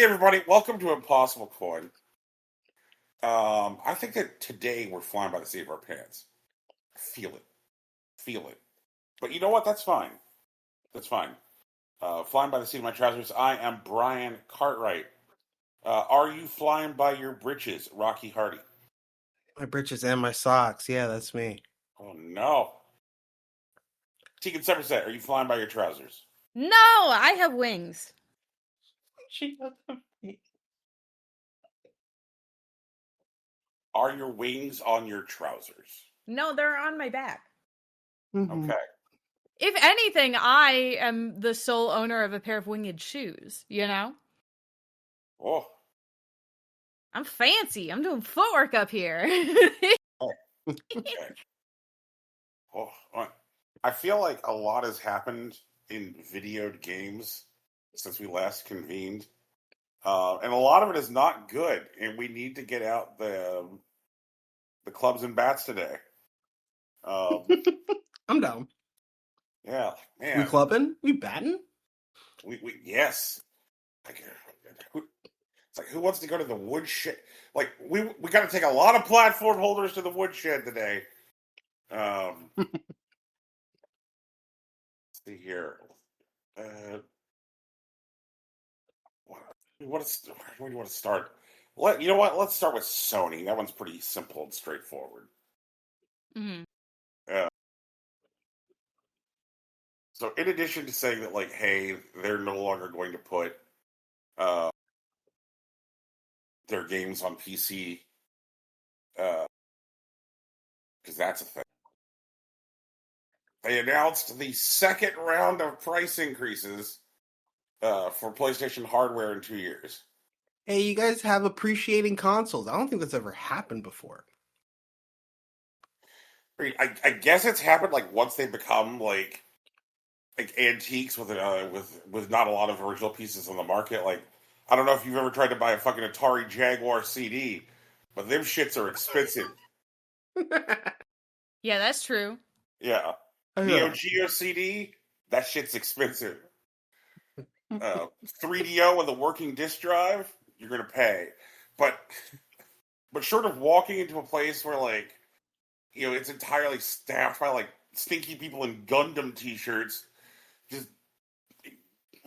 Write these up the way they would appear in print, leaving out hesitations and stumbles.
everybody, welcome to Impossible Coin. I think that today we're flying by the seat of our pants. Feel it. But you know what? That's fine. Flying by the seat of my trousers. I am Brian Cartwright. Are you flying by your britches, Rocky Hardy? My britches and my socks. Yeah, that's me. Oh no. Tegan Somerset, are you flying by your trousers? No, I have wings. She has them. Are your wings on your trousers? No, they're on my back. Mm-hmm. Okay. If anything, I am the sole owner of a pair of winged shoes, you know? Oh. I'm fancy. I'm doing footwork up here. Okay. Oh, I feel like a lot has happened in video games since we last convened. And a lot of it is not good, and we need to get out the clubs and bats today. I'm down. Yeah, man. We clubbing? We batting? We yes. It's like, who wants to go to the woodshed? Like, we got to take a lot of platform holders to the woodshed today. Let's see here. Where do you want to start? You know what? Let's start with Sony. That one's pretty simple and straightforward. Mm-hmm. So, in addition to saying that, like, hey, they're no longer going to put their games on PC, because that's a thing. They announced the second round of price increases for PlayStation hardware in 2 years. Hey, you guys have appreciating consoles. I don't think that's ever happened before. I guess it's happened like once they become like antiques with not a lot of original pieces on the market. Like, I don't know if you've ever tried to buy a fucking Atari Jaguar CD, but them shits are expensive. Yeah, that's true. Yeah. Neo Geo CD, that shit's expensive. 3DO with a working disk drive, you're gonna pay. But short of walking into a place where, like, you know, it's entirely staffed by like stinky people in Gundam t-shirts, just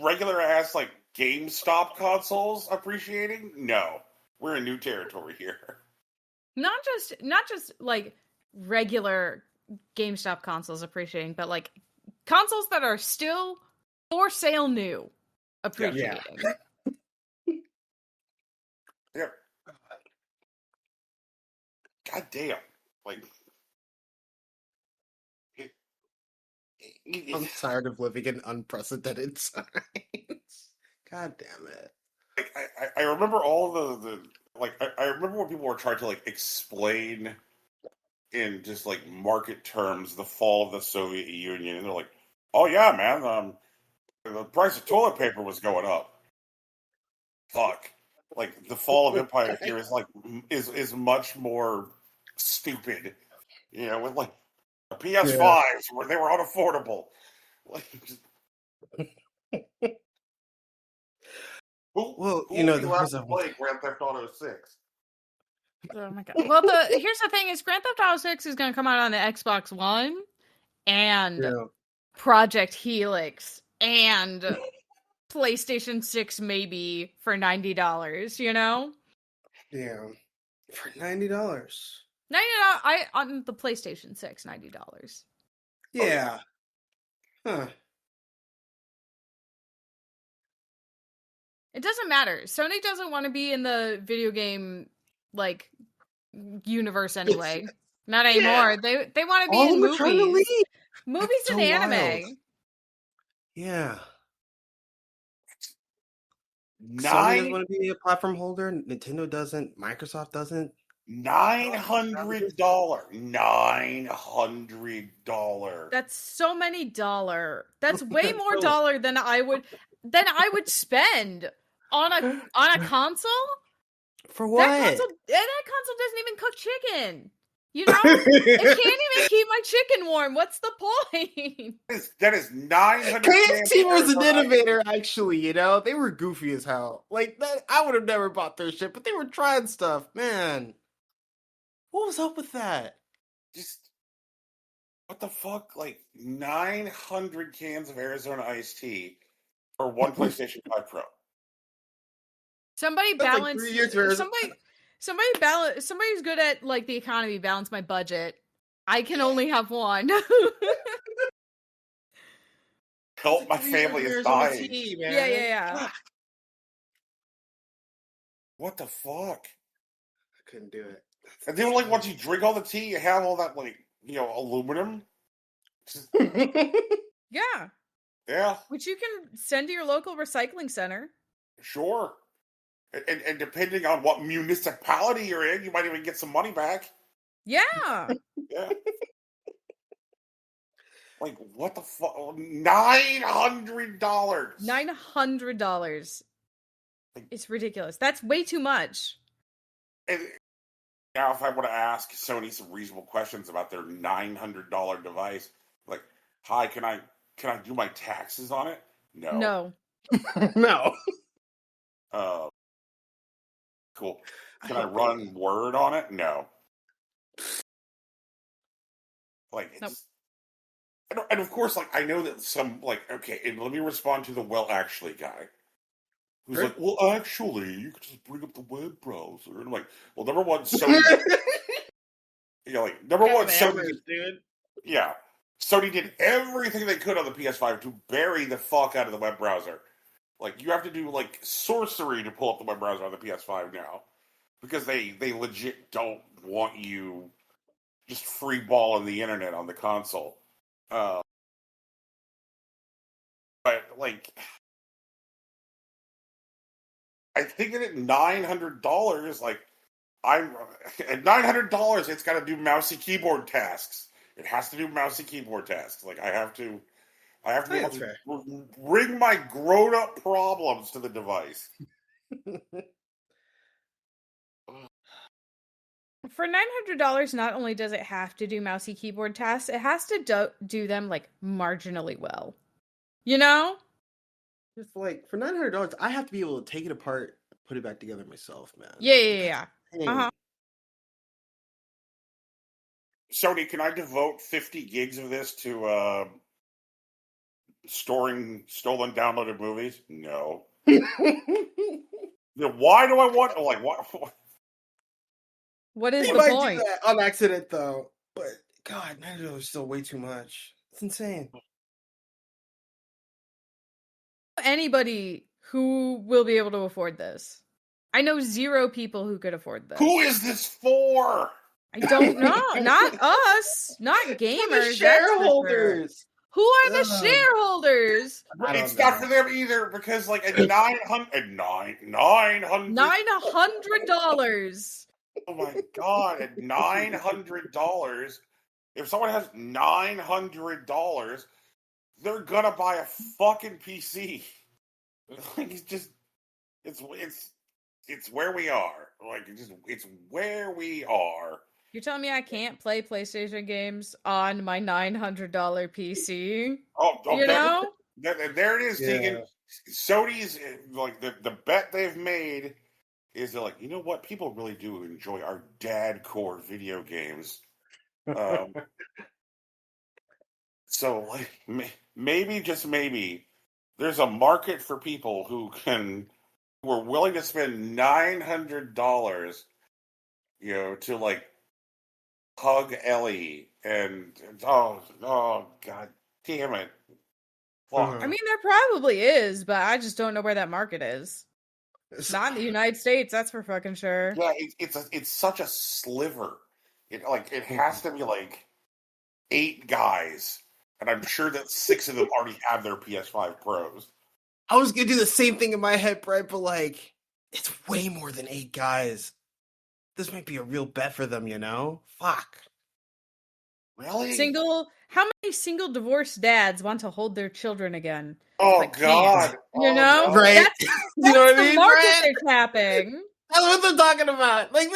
regular ass like GameStop consoles appreciating? No. We're in new territory here. Not just like regular GameStop consoles appreciating, but like consoles that are still for sale new appreciating. Yeah. God damn. Like, I'm tired of living in unprecedented times. God damn it. Like, I remember all the like I remember when people were trying to like explain in just like market terms the fall of the Soviet Union, and they're like, "Oh yeah, man, the price of toilet paper was going up." Fuck, like the fall of empire here is like is much more stupid, you know, with like PS5s where they were unaffordable. Like, just, well, you know, there's a play Grand Theft Auto 6. Oh my god. Well, here's the thing: is Grand Theft Auto 6 is going to come out on the Xbox One and Project Helix and PlayStation 6 maybe for $90. You know? Yeah, for $90. $90. On the PlayStation 6, $90. Yeah. Huh. It doesn't matter. Sony doesn't want to be in the video game like universe anyway. Not anymore. Yeah. They want to be in movies. Movies so and anime. Wild. Yeah. Sony doesn't want to be a platform holder. Nintendo doesn't. Microsoft doesn't. $900. $900. That's so many dollar. That's way more dollar than I would spend on a console. For what? That console doesn't even cook chicken. You know, it can't even keep my chicken warm. What's the point? That is 900. KFC was an innovator, actually. You know, they were goofy as hell. Like that, I would have never bought their shit, but they were trying stuff, man. What was up with that? Just what the fuck? Like 900 cans of Arizona iced tea for one PlayStation 5 Pro. Somebody That's like balance. 3 years for Somebody balance. Somebody who's good at like the economy balance my budget. I can only have one. Help my family is dying. Tea, man. Yeah. What the fuck? I couldn't do it. And then, like, once you drink all the tea, you have all that, like, aluminum. Yeah. Yeah. Which you can send to your local recycling center. Sure. And depending on what municipality you're in, you might even get some money back. Yeah. Yeah. Like, what the fuck? $900. $900. It's ridiculous. That's way too much. And now, if I were to ask Sony some reasonable questions about their $900 device, like, hi, can I do my taxes on it? No. No. Cool. Can I run Word on it? No. Like, it's... Nope. And of course, like, I know that some, like, okay, and let me respond to the well, actually guy. Who's like, well, actually, you could just bring up the web browser. And I'm like, well, number one, Sony... Sony... Dude. Yeah. Sony did everything they could on the PS5 to bury the fuck out of the web browser. Like, you have to do, like, sorcery to pull up the web browser on the PS5 now. Because they legit don't want you just free balling the internet on the console. But, like... I think that at $900, like, at $900, it's got to do mousey keyboard tasks. It has to do mousey keyboard tasks. Like, I have to be able to bring my grown-up problems to the device. For $900, not only does it have to do mousey keyboard tasks, it has to do them, like, marginally well. You know? Just like, for $900, I have to be able to take it apart, put it back together myself, man. Yeah. Uh-huh. Sony, can I devote 50 gigs of this to storing stolen downloaded movies? No. Why do I want... Like, what? What is the point? Do that on accident, though. But, God, $900 is still way too much. It's insane. Anybody who will be able to afford this. I know 0 people who could afford this. Who is this for? I don't know. Not us. Not gamers. The shareholders. Who are the shareholders? It's not for them either, because like at $900. Oh my god! At $900, if someone has $900, they're gonna buy a fucking PC. Like, it's where we are. Like, it's where we are. You're telling me I can't play PlayStation games on my $900 PC? You know? There it is, Tegan. Sony's, like, the bet they've made is they're like, you know what? People really do enjoy our dad core video games. So, like, maybe, just maybe, there's a market for people who are willing to spend $900, to, like, hug Ellie and oh god damn it. Fuck. I mean, there probably is, but I just don't know where that market is. Not in the United States, that's for fucking sure. Yeah, it's such a sliver. It has to be like 8 guys, and I'm sure that 6 of them already have their PS5 Pros. I was gonna do the same thing in my head, Brett, but like, it's way more than 8 guys. This might be a real bet for them, Fuck. Really? How many single divorced dads want to hold their children again? Oh, God. Right? That's what I mean? The market they're tapping. That's what they're talking about. Like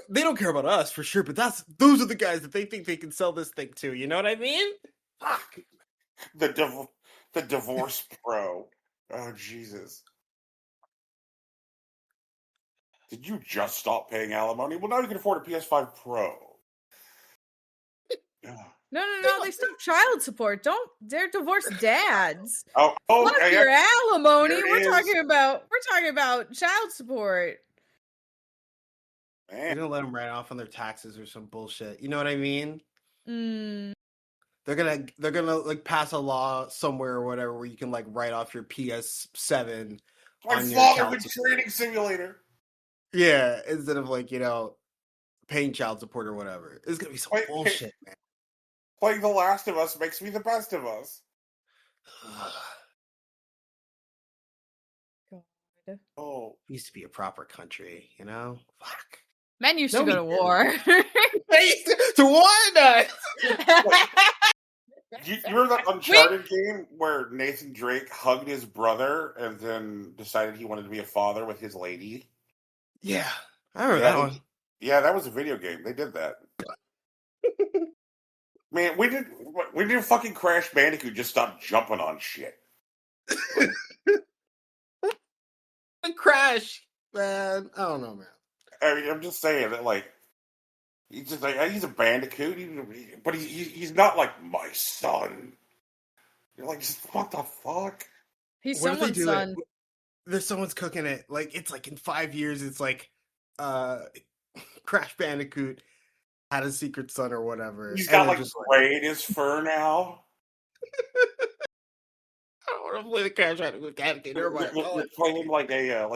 they don't care about us for sure, but those are the guys that they think they can sell this thing to. You know what I mean? Fuck. The divorce pro. Oh Jesus! Did you just stop paying alimony? Well, now you can afford a PS5 Pro. No. They still have child support. They're divorced dads. Oh, Fuck your alimony. We're talking about child support. Man. They're gonna let them write off on their taxes or some bullshit. You know what I mean? Mm. They're gonna like pass a law somewhere or whatever where you can like write off your PS7 on your father training simulator. Yeah, instead of like paying child support or whatever. It's gonna be some bullshit, man. Playing The Last of Us makes me the best of us. God. Oh, it used to be a proper country, Fuck. Men used to go to war. To what? You remember that Uncharted game where Nathan Drake hugged his brother and then decided he wanted to be a father with his lady? Yeah, I remember that one. Yeah, that was a video game. They did that. Man, we did fucking Crash Bandicoot just stop jumping on shit. Crash, man. I don't know, man. I mean, I'm just saying that, like, he's just like, he's a bandicoot, but he's not like my son. You're like, what the fuck? He's someone's son. There's someone's cooking it. Like, it's like in 5 years, it's like, Crash Bandicoot had a secret son or whatever. He's got like gray in his fur now. I don't want to play the Crash Bandicoot game. You're playing like a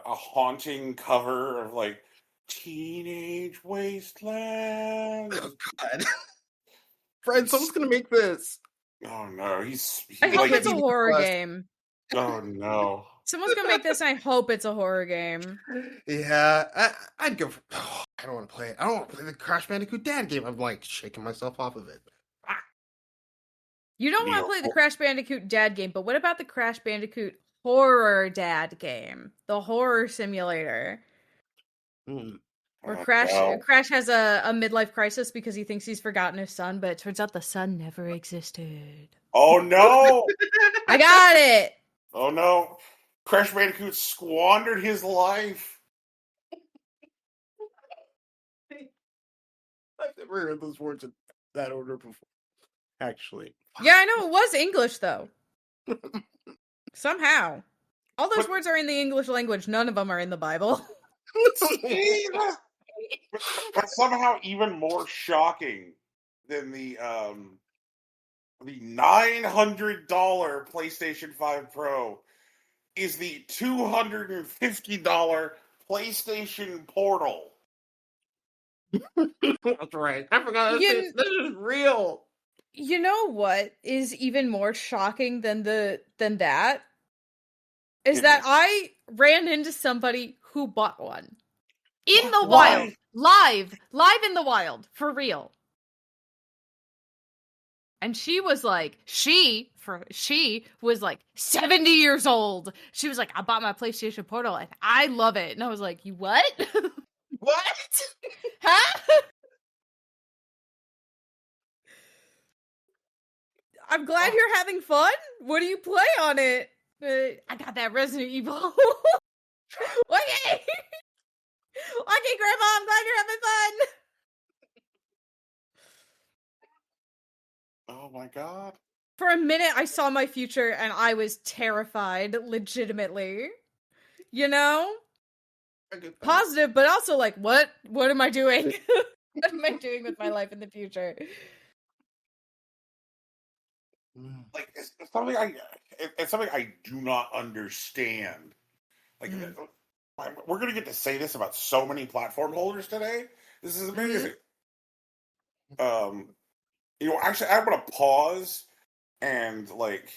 haunting cover of like Teenage Wasteland. Oh God, Fred, someone's gonna make this. Oh no, I hope it's a horror game. Oh no. Someone's gonna make this, and I hope it's a horror game. Yeah, I'd go for... I don't want to play it. I don't want to play the Crash Bandicoot Dad game. I'm like shaking myself off of it. You don't want to play the Crash Bandicoot Dad game, but what about the Crash Bandicoot Horror Dad game? The horror simulator. Where Crash has a midlife crisis because he thinks he's forgotten his son, but it turns out the son never existed. Oh no! I got it! Oh no! Crash Bandicoot squandered his life. I've never heard those words in that order before. Actually. Yeah, I know. It was English, though. Somehow. All those words are in the English language. None of them are in the Bible. But somehow even more shocking than the $900 PlayStation 5 Pro is the $250 PlayStation Portal. That's right. I forgot this is real. You know what is even more shocking than that? Is that I ran into somebody who bought one. In the wild. Live in the wild. For real. And she was like, she was like 70 years old. She was like, I bought my PlayStation Portal and I love it. And I was like, you what? What? Huh? I'm glad you're having fun. What do you play on it? I got that Resident Evil. Okay. Okay, Grandma, I'm glad you're having fun. Oh my God. For a minute, I saw my future and I was terrified, legitimately. Positive, but also like, what am I doing? What am I doing with my life in the future? Like, it's something I do not understand. Like, we're going to get to say this about so many platform holders today. This is amazing. Actually, I want to pause and, like,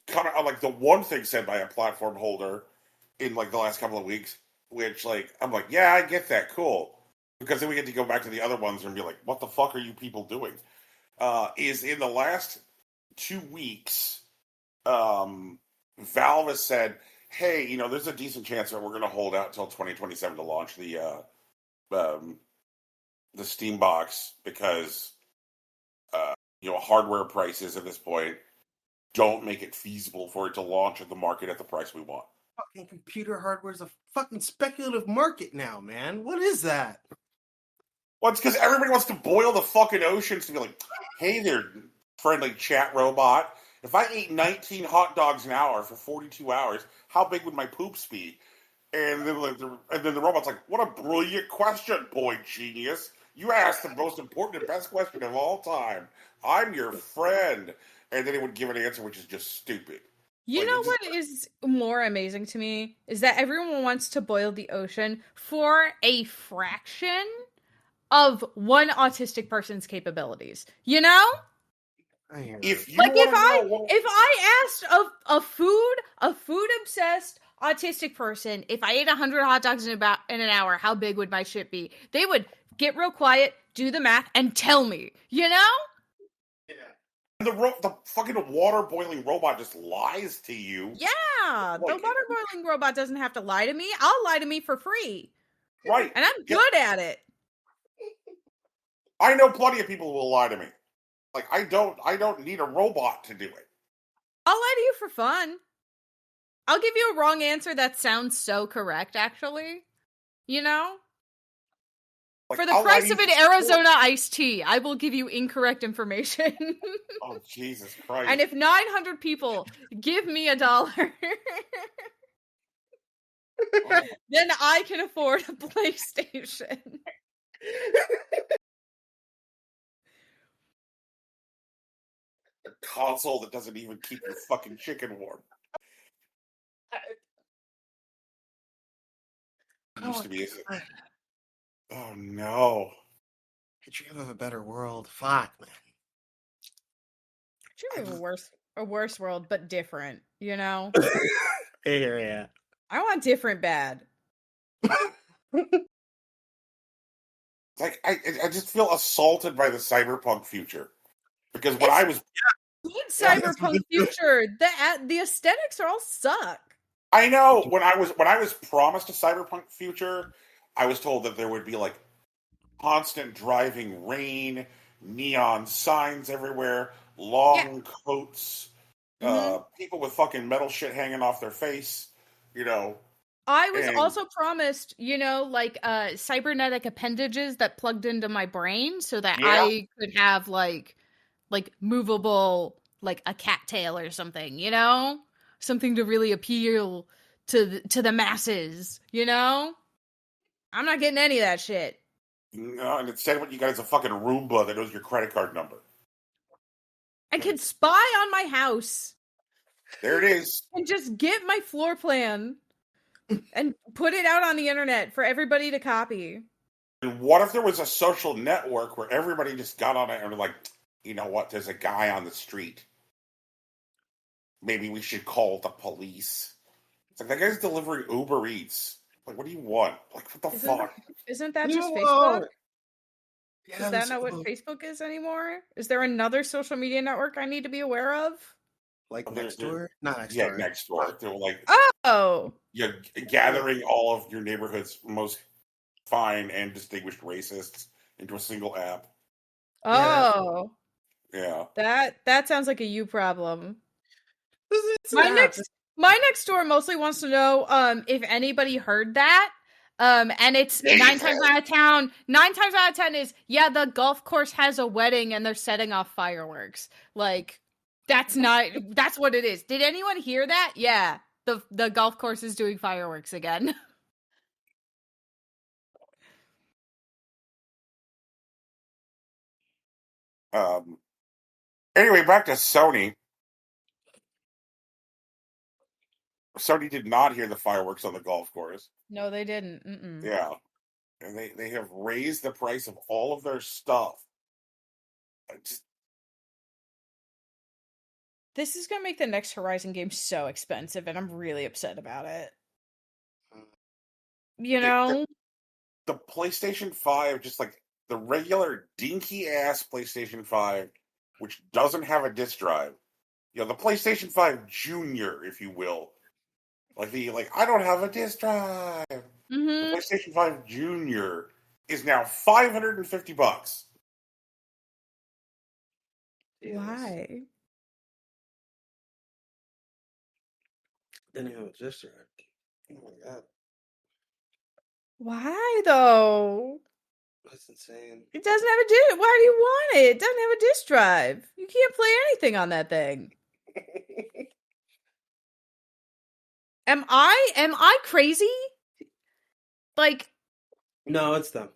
comment on, like, the one thing said by a platform holder in, like, the last couple of weeks, which, like, I'm like, yeah, I get that, cool. Because then we get to go back to the other ones and be like, what the fuck are you people doing? Is in the last 2 weeks, Valve has said, hey, there's a decent chance that we're going to hold out till 2027 to launch the Steam box because hardware prices at this point don't make it feasible for it to launch at the market at the price we want. Fucking computer hardware is a fucking speculative market now, man. What is that? Well, it's because everybody wants to boil the fucking oceans to be like, hey there, friendly chat robot. If I ate 19 hot dogs an hour for 42 hours, how big would my poops be? And then the robot's like, what a brilliant question, boy genius. You asked the most important and best question of all time. I'm your friend. And then it would give an answer which is just stupid. You know what is more amazing to me is that everyone wants to boil the ocean for a fraction of one autistic person's capabilities. If I asked a food obsessed autistic person, if I ate 100 hot dogs in an hour, how big would my shit be? They would get real quiet, do the math, and tell me. Yeah. And the fucking water boiling robot just lies to you. Yeah, the water boiling robot doesn't have to lie to me. I'll lie to me for free. Right. And I'm good at it. I know plenty of people who will lie to me. Like, I don't need a robot to do it. I'll lie to you for fun. I'll give you a wrong answer that sounds so correct, actually. Like, for the price of an Arizona iced tea, I will give you incorrect information. Oh, Jesus Christ. And if 900 people give me $1, then I can afford a PlayStation. A console that doesn't even keep your fucking chicken warm. It used to be. Oh no. I dream of a better world. Fuck, man. I dream of a worse world, but different, Yeah. I want different bad. Like, I just feel assaulted by the cyberpunk future. Because when I was... cyberpunk future, the aesthetics are all suck. I know. When I was promised a cyberpunk future, I was told that there would be, like, constant driving rain, neon signs everywhere, long coats, people with fucking metal shit hanging off their face, I was also promised, like cybernetic appendages that plugged into my brain so that I could have like movable, like a cattail or something, something to really appeal to the masses, I'm not getting any of that shit. No, and instead what you got is a fucking Roomba that knows your credit card number. And can spy on my house. There it is. And just get my floor plan and put it out on the internet for everybody to copy. And what if there was a social network where everybody just got on it and were like, you know what, there's a guy on the street. Maybe we should call the police. It's like, that guy's delivering Uber Eats. Like, what do you want? Like, what the fuck? Isn't that just Facebook? Yeah, is that not what Facebook is anymore? Is there another social media network I need to be aware of? Like Nextdoor? Not Nextdoor. Yeah, Nextdoor. They're like, you're gathering all of your neighborhood's most fine and distinguished racists into a single app. Oh. Yeah. That sounds like a you problem. My next door mostly wants to know if anybody heard that. And it's 9 times out of 10 is, the golf course has a wedding and they're setting off fireworks. Like, that's what it is. Did anyone hear that? Yeah. The golf course is doing fireworks again. Anyway, back to Sony. Sony did not hear the fireworks on the golf course. No, they didn't. Mm-mm. Yeah. And they have raised the price of all of their stuff. This is going to make the next Horizon game so expensive, and I'm really upset about it. The PlayStation 5, just like the regular dinky-ass PlayStation 5, which doesn't have a disc drive. The PlayStation 5 Junior, if you will. I don't have a disc drive. Mm-hmm. The PlayStation 5 Junior is now $550. Why? Didn't have a disc drive. Oh my god, Why though? that's insane. It doesn't have a disc. Why do you want it? It doesn't have a disc drive. You can't play anything on that thing. Am I crazy? Like, No, it's them.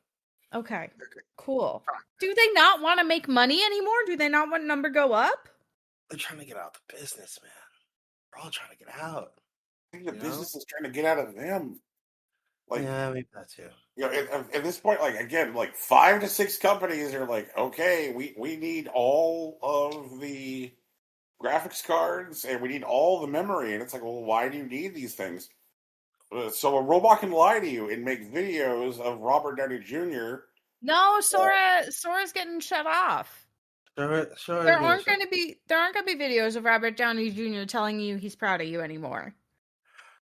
okay, cool. Do they not want to make money anymore? Do they not want number go up? They're trying to get out the business, man. We're all trying to get out. I think the business is trying to get out of them. Yeah, maybe that too. At this point, again, 5 to 6 companies are like, okay, we need all of the graphics cards and we need all the memory, and it's like, well, why do you need these things? So a robot can lie to you and make videos of Robert Downey Jr. No, Sora's getting shut off. Sure, There aren't going to be videos of Robert Downey Jr. telling you he's proud of you anymore.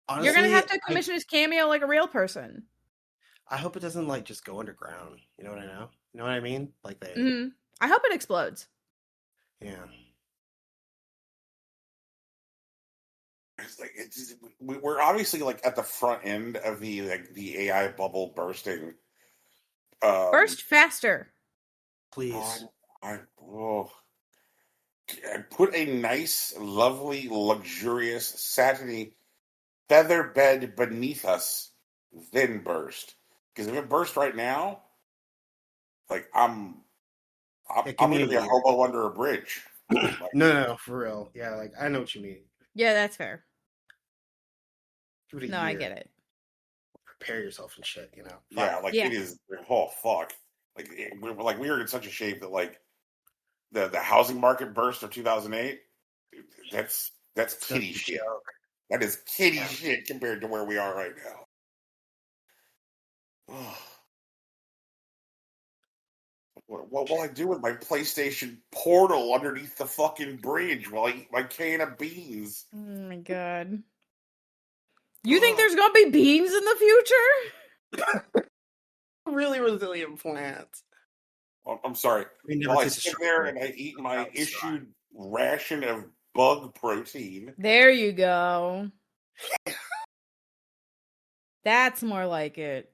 Honestly, you're going to have to commission his cameo like a real person. I hope it doesn't just go underground. You know what I know? You know what I mean? Like they. Mm-hmm. I hope it explodes. Yeah. We're obviously at the front end of the AI bubble bursting. Burst faster, please. Put a nice, lovely, luxurious, satiny feather bed beneath us, then burst. Because if it bursts right now, I'm gonna be a hobo under a bridge. No, for real. Yeah, I know what you mean. Yeah, that's fair. No, I get it. Prepare yourself and shit, Yeah, it is. Oh fuck! We were in such a shape that the housing market burst of 2008. That's kitty shit. That is kitty shit compared to where we are right now. What will I do with my PlayStation Portal underneath the fucking bridge while I eat my can of beans? Oh my god. You think there's gonna be beans in the future? Really resilient plants. I'm sorry. While I sit there and I eat my issued ration of bug protein. There you go. That's more like it.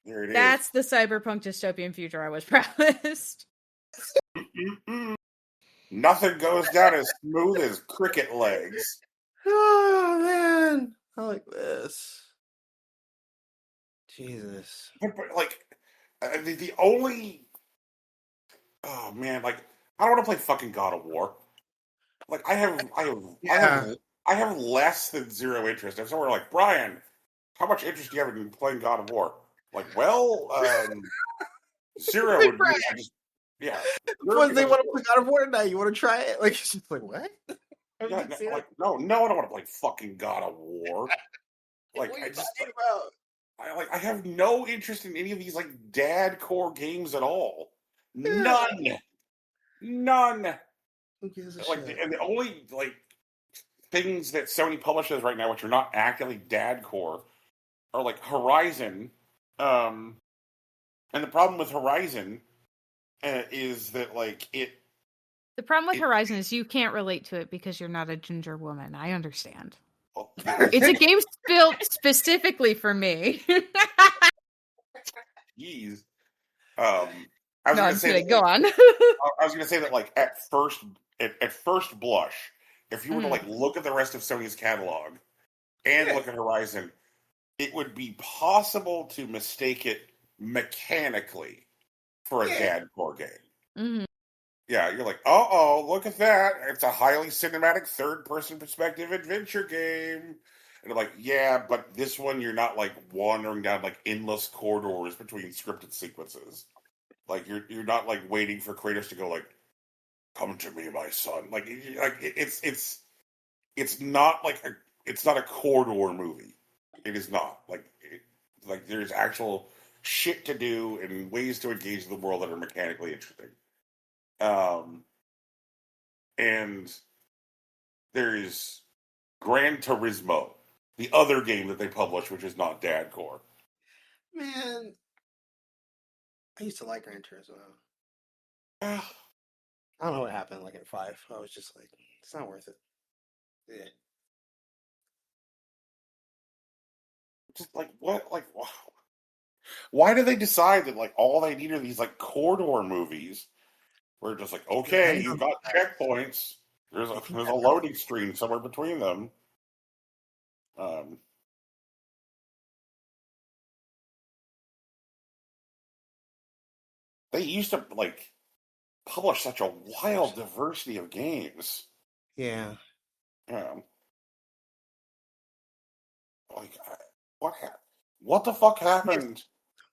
There it is. That's the cyberpunk dystopian future I was promised. Nothing goes down as smooth as cricket legs. Oh man, I like this. Jesus. But the only. Oh man, I don't want to play fucking God of War. I have less than zero interest. If someone were like, Brian, how much interest do you have in playing God of War? Zero would be. Because they want to play God of War tonight. You want to try it? It's just what? No, I don't want to play fucking God of War. I have no interest in any of these dad core games at all. None. Who gives a shit? And the only things that Sony publishes right now, which are not actively dad core, are Horizon. And the problem with Horizon is that it. The problem with Horizon is you can't relate to it because you're not a ginger woman. I understand. It's a game built specifically for me. Jeez. I'm kidding. Go on. I was going to say that, at first blush, if you were to look at the rest of Sony's catalog and look at Horizon, it would be possible to mistake it mechanically for a dad core game. Mm-hmm. Yeah, you're look at that. It's a highly cinematic third-person perspective adventure game. And I'm like, yeah, but this one you're not wandering down endless corridors between scripted sequences. You're not waiting for Kratos to go come to me, my son. It's not it's not a corridor movie. It is not there's actual shit to do and ways to engage the world that are mechanically interesting. And there's Gran Turismo. the other game that they published, which is not Dadcore. Man, I used to like Gran Turismo. Yeah. I don't know what happened like at 5. I was just like, it's not worth it. Yeah. Just like what? Like wow. Why do they decide that like all they need are these like corridor movies? We're just like, okay, you've got checkpoints. There's a loading screen somewhere between them. They used to like publish such a wild diversity of games. Yeah. Like what the fuck happened?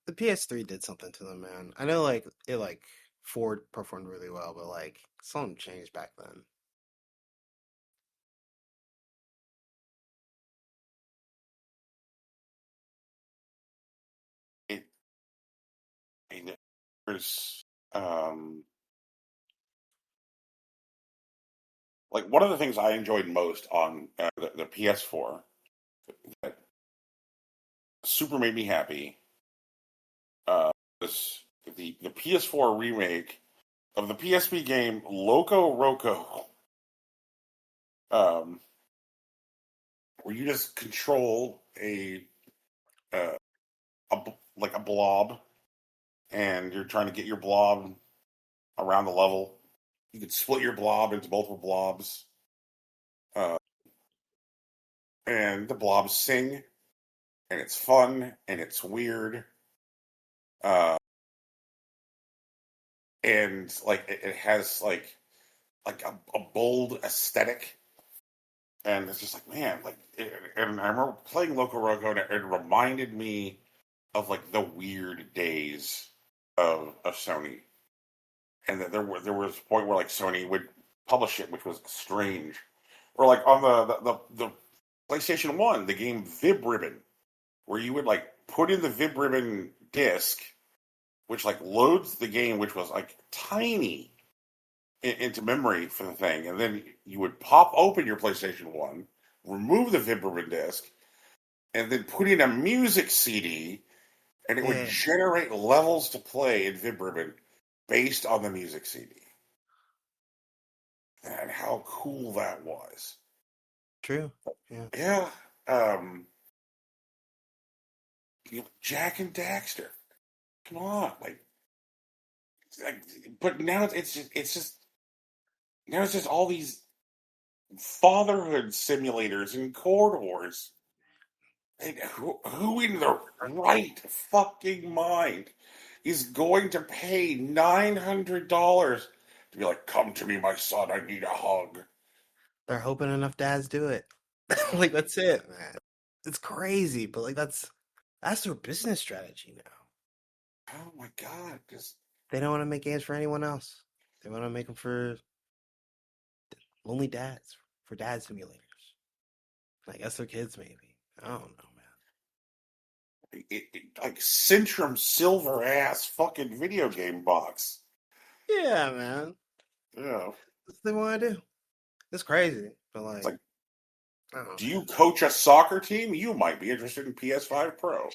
The PS3 did something to them, man. I know, like it 4 performed really well, but like something changed back then. There's like one of the things I enjoyed most on the PS4 that super made me happy was the PS4 remake of the PSP game Loco Roco, where you just control a blob, and you're trying to get your blob around the level. You could split your blob into multiple blobs, and the blobs sing, and it's fun and it's weird, and like it has like a bold aesthetic. And it's just like, man, like, and I remember playing Loco Roco, and it reminded me of like the weird days of Sony, and that there was a point where like Sony would publish it, which was strange, or like on the PlayStation 1, the game Vib Ribbon, where you would like put in the Vib Ribbon disc, which like loads the game, which was like tiny into memory for the thing, and then you would pop open your PlayStation 1, remove the Vib Ribbon disc, and then put in a music CD, and it would generate levels to play in Vib Ribbon based on the music CD. And how cool that was. True. Yeah. Jack and Daxter. Come on, like, but now it's just all these fatherhood simulators and corridors. And who in their right fucking mind is going to pay $900 to be like, come to me, my son, I need a hug? They're hoping enough dads do it. Like, that's it, man. It's crazy, but like that's their business strategy now. Oh my god, they don't want to make games for anyone else. They want to make them for lonely dads, for dad simulators. I guess their kids, maybe. I don't know, man. Like Centrum silver ass fucking video game box. Yeah, man. Yeah. That's what they want to do. It's crazy, but like, I don't know. Do you coach a soccer team? You might be interested in PS5 Pro.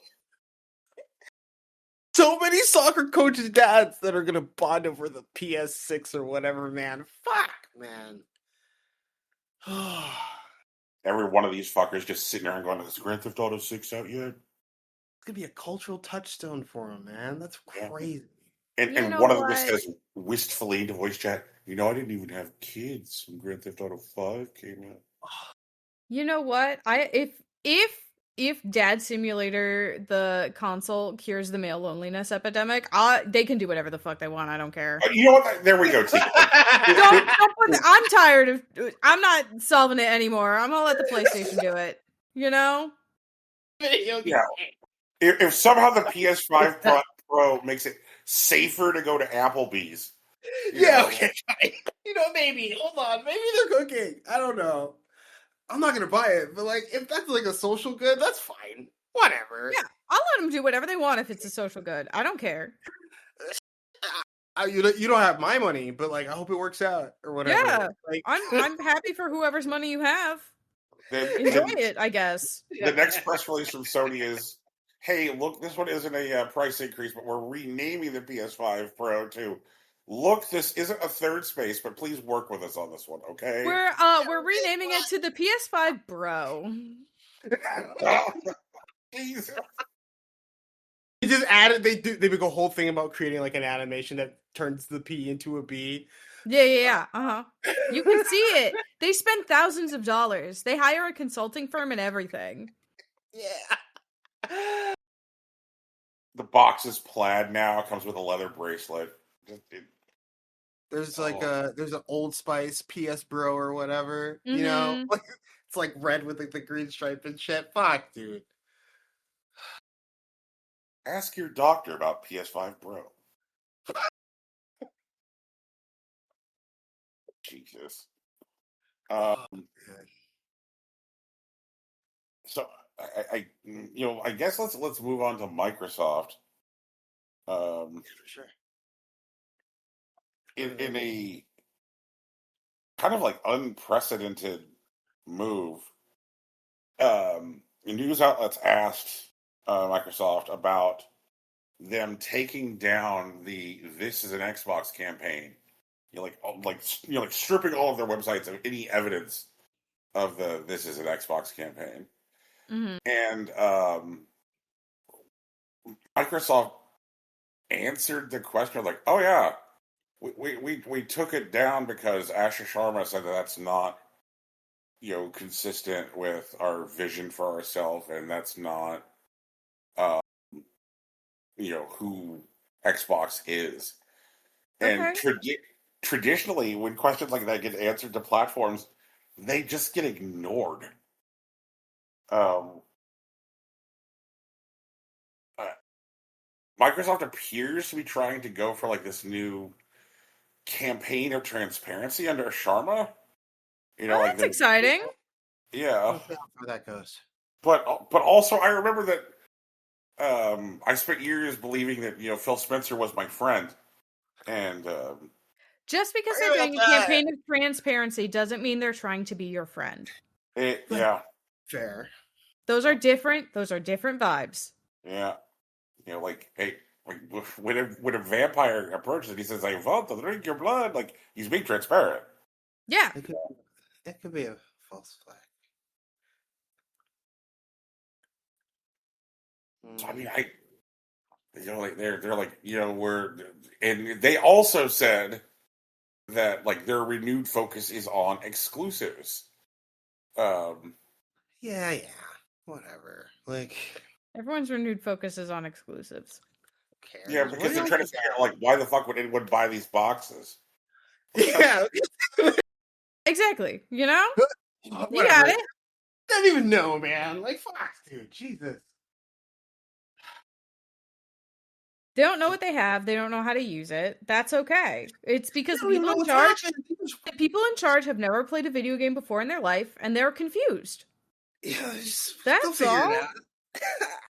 So many soccer coaches' dads that are gonna bond over the PS6 or whatever, man. Fuck, man. Every one of these fuckers just sitting there and going, "Is Grand Theft Auto 6 out yet?" It's gonna be a cultural touchstone for him, man. That's crazy. And one of them just says wistfully to voice chat, I didn't even have kids when Grand Theft Auto 5 came out. You know what? If Dad Simulator, the console, cures the male loneliness epidemic, they can do whatever the fuck they want. I don't care. You know what? There we go, T. I'm tired of. I'm not solving it anymore. I'm gonna let the PlayStation do it. You know? Yeah. If somehow the PS5 Pro makes it safer to go to Applebee's. Okay. Maybe. Hold on. Maybe they're cooking. I don't know. I'm not gonna buy it, but like, if that's like a social good, that's fine. Whatever. Yeah, I'll let them do whatever they want if it's a social good. I don't care. You don't have my money, but like, I hope it works out or whatever. Yeah, like, I'm happy for whoever's money you have. Enjoy it, I guess. The next press release from Sony is, hey, look, this one isn't a price increase, but we're renaming the PS5 Pro to, look, this isn't a third space, but please work with us on this one, okay? We're renaming it to the PS5 Bro. Jesus. They just added. They make a whole thing about creating like an animation that turns the P into a B. Yeah. You can see it. They spend thousands of dollars. They hire a consulting firm and everything. Yeah. The box is plaid now. It comes with a leather bracelet. There's like there's an Old Spice PS Bro or whatever. Mm-hmm. You know, it's like red with like the green stripe and shit. Fuck, dude. Ask your doctor about PS5 Bro. Jesus. So I guess let's move on to Microsoft. Sure. In a kind of like unprecedented move, news outlets asked Microsoft about them taking down the "This is an Xbox" campaign. Like stripping all of their websites of any evidence of the "This is an Xbox" campaign. Mm-hmm. And Microsoft answered the question like, "Oh yeah, we took it down because Asher Sharma said that's not consistent with our vision for ourselves, and that's not who Xbox is." And traditionally, when questions like that get answered to platforms, they just get ignored. Microsoft appears to be trying to go for like this new campaign of transparency under Sharma. That's exciting. Yeah, where that goes. But also, I remember that I spent years believing that Phil Spencer was my friend, and just because they're doing a campaign of transparency doesn't mean they're trying to be your friend. Yeah, fair. Those are different. Those are different vibes. Yeah, like hey, like when a vampire approaches and he says, "I want to drink your blood," like he's being transparent. Yeah, it could be a false flag. So, I mean, like they're like we're, and they also said that like their renewed focus is on exclusives. Yeah, whatever. Like everyone's renewed focus is on exclusives. Yeah, because they're trying to figure out like why the fuck would anyone buy these boxes? Yeah, exactly. You got it. I don't even know, man. Like fuck, dude. Jesus. They don't know what they have. They don't know how to use it. That's okay. It's because the people in charge have never played a video game before in their life, and they're confused. Yeah, that's all.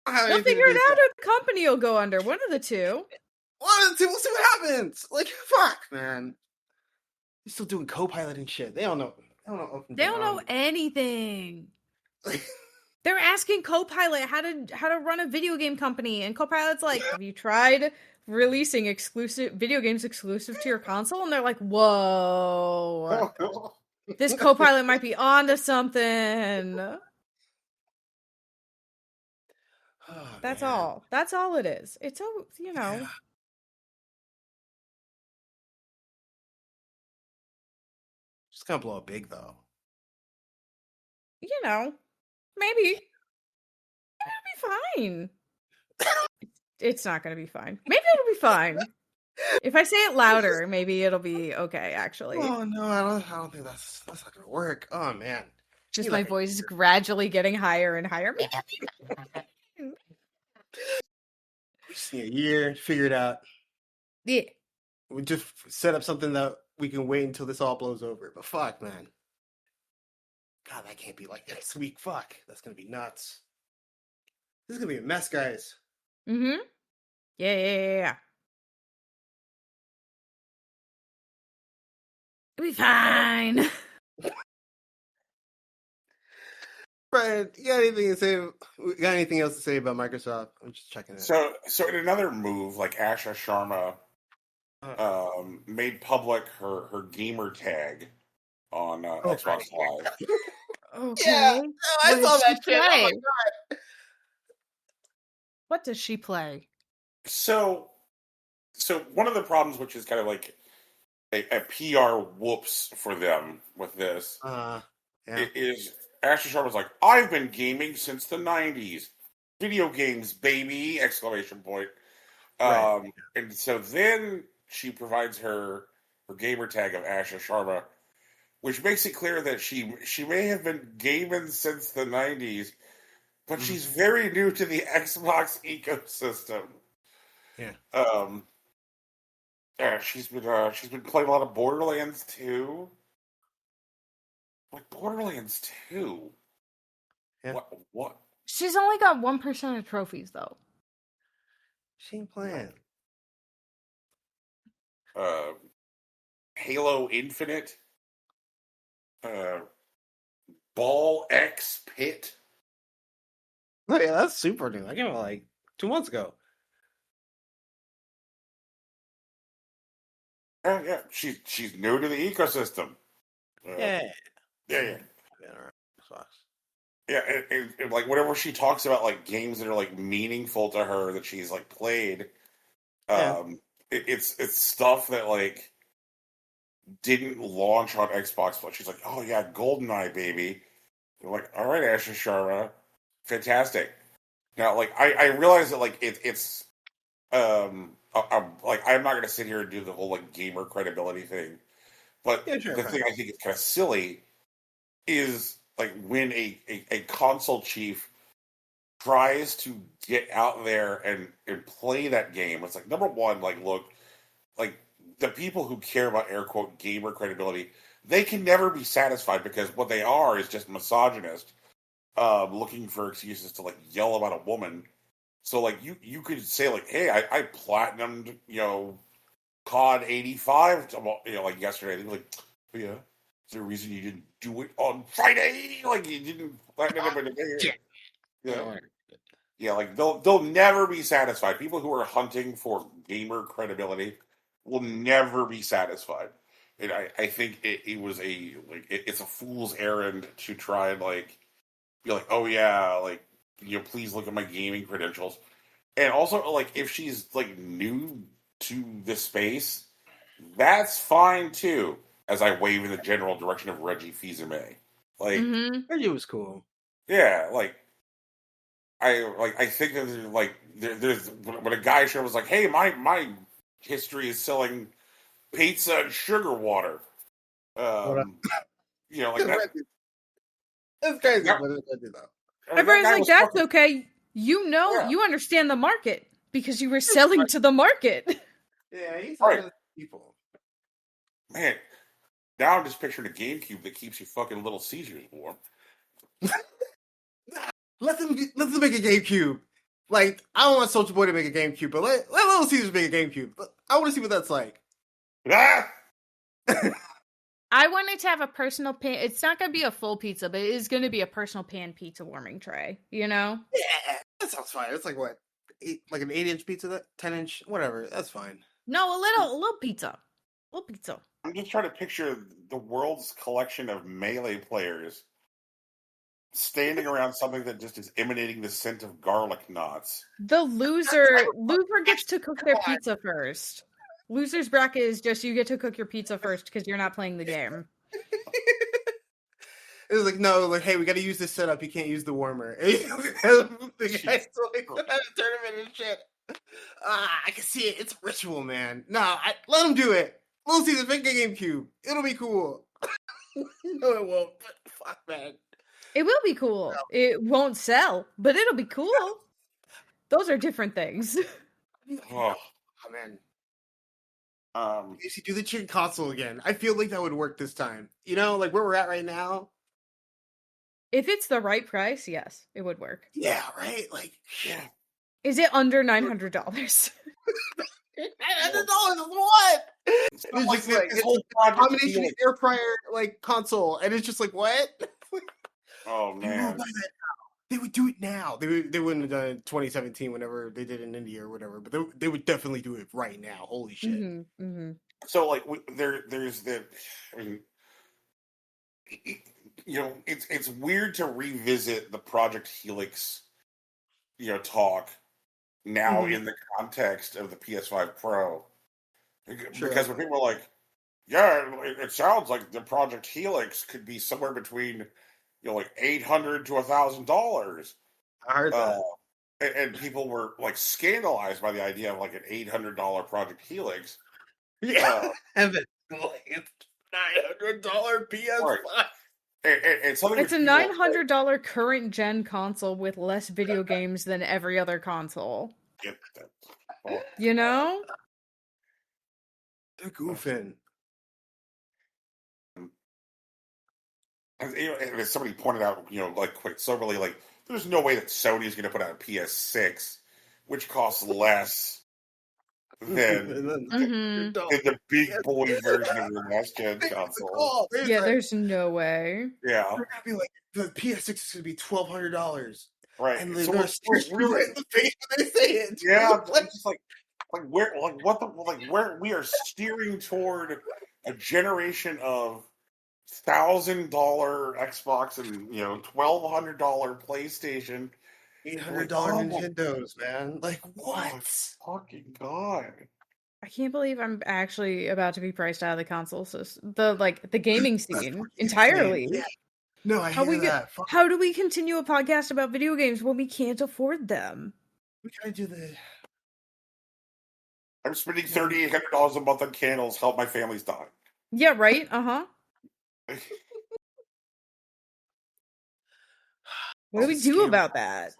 They'll figure it out, or the company will go under. One of the two. One of the two. We'll see what happens. Like fuck, man. They're still doing co-pilot and shit. They don't know. They don't know anything. They're asking Copilot how to run a video game company, and Copilot's like, "Have you tried releasing exclusive video games exclusive to your console?" And they're like, "Whoa, this Copilot might be onto something." Oh, That's man. all. That's all it is. It's Yeah. Just gonna blow up big though. Maybe. It'll be fine. It's not going to be fine. Maybe it'll be fine. If I say it louder, maybe it'll be okay, actually. Oh, no, I don't think that's not going to work. Oh, man. Just my voice is gradually getting higher and higher. Just need a year, figure it out. Yeah. We just set up something that we can wait until this all blows over. But fuck, man. God, that can't be like next week. Fuck. That's going to be nuts. This is going to be a mess, guys. Mm-hmm. Yeah. It'll be fine. Brian, you got anything to say? Got anything else to say about Microsoft? I'm just checking it. So in another move, like Asha Sharma made public her gamer tag on Xbox Live. Okay. Yeah, I saw that shit. Oh my god. What does she play? So one of the problems, which is kind of like a PR whoops for them with this, is Asha Sharma's like, I've been gaming since the 90s. Video games, baby! Exclamation point. Right. And so then she provides her gamer tag of Asha Sharma, which makes it clear that she may have been gaming since the 90s, but she's very new to the Xbox ecosystem. Yeah. She's been playing a lot of Borderlands 2. Like Borderlands 2. Yeah. What? She's only got 1% of trophies though. She ain't playing. Halo Infinite. Ball X Pit. Oh, yeah, that's super new. I gave it like 2 months ago. Yeah, she's new to the ecosystem. Yeah. Yeah, and like whenever she talks about like games that are like meaningful to her that she's like played, it's stuff that like didn't launch on Xbox, but she's like, oh yeah, GoldenEye, baby. They're like, all right, Asha Sharma, fantastic. Now, like I realize that like it's like I'm not going to sit here and do the whole like gamer credibility thing, but the thing I think is kind of silly is like when a console chief tries to get out there and play that game. It's like, number one, like look, like the people who care about air quote gamer credibility, they can never be satisfied because what they are is just misogynist, looking for excuses to like yell about a woman. So like you could say like, hey, I platinumed, COD 85, like yesterday. They'd be like, oh, yeah, is there a reason you didn't do it on Friday? Like you didn't platinum it today? Yeah, like they'll never be satisfied. People who are hunting for gamer credibility will never be satisfied. And I think it was it's a fool's errand to try and like be like, oh yeah, like please look at my gaming credentials. And also, like, if she's like new to this space, that's fine too. As I wave in the general direction of Reggie Fils-Aimé, like Reggie was cool. Yeah, like I think that there's when a guy show was like, hey, my history is selling pizza and sugar water. Like that. That's crazy. Everybody's like, that's okay. You understand the market because you were selling to the market. Yeah, he's right. People. Man, now I'm just picturing a GameCube that keeps your fucking Little Caesars warm. Let them make a GameCube. Like, I don't want Soulja Boy to make a GameCube, but let Little Caesars make a GameCube. I want to see what that's like. I wanted to have a personal pan. It's not going to be a full pizza, but it is going to be a personal pan pizza warming tray, Yeah, that sounds fine. It's like what? Like an 8-inch pizza, 10-inch, whatever. That's fine. No, a little pizza. A little pizza. I'm just trying to picture the world's collection of Melee players standing around something that just is emanating the scent of garlic knots. The loser gets to cook their pizza first. Loser's bracket is just you get to cook your pizza first because you're not playing the game. It was like, no, like, hey, we got to use this setup. You can't use the warmer. The guys like at a tournament and shit. I can see it. It's a ritual, man. No, let them do it. We'll see the big GameCube. It'll be cool. No, it won't. But fuck, man. It will be cool. No. It won't sell, but it'll be cool. Those are different things. Oh man. You should do the chicken console again. I feel like that would work this time. Like where we're at right now. If it's the right price, yes, it would work. Yeah, right? Like, yeah. Is it under $900? $900 what? It's just like this whole combination air fryer like console, and it's just like what? Oh They will man. buy that. They would do it now. They wouldn't have done it in 2017 whenever they did it in India or whatever, but they would definitely do it right now. Holy shit. Mm-hmm, mm-hmm. So like there's the, I mean, it's weird to revisit the Project Helix, talk now in the context of the PS5 Pro, because when people are like, yeah, it sounds like the Project Helix could be somewhere between, like $800 to $1,000. I heard that. And people were like scandalized by the idea of like an $800 Project Helix. Yeah, Evan, it's $900 PS5. Right. And something it's a $900 current gen console with less video games than every other console. You know? They're goofing. And somebody pointed out, like quite soberly, like there's no way that Sony is going to put out a PS6, which costs less than the big boy version of the last gen console. Yeah, there's no way. Yeah, they're gonna be like the PS6 is gonna be $1,200, right? And they're gonna really in the face when they say it. Yeah, it's just like where, like what the, like where we are steering toward a generation of $1,000 Xbox and $1,200 PlayStation, $800 Nintendos, man. Like what? Oh, fucking god! I can't believe I'm actually about to be priced out of the console system, the gaming scene entirely. Yeah. No, I hate that. How do we continue a podcast about video games when we can't afford them? We gotta do the. I'm spending $3,800 a month on candles. Help my family's dying. Yeah, right. What do we do about that?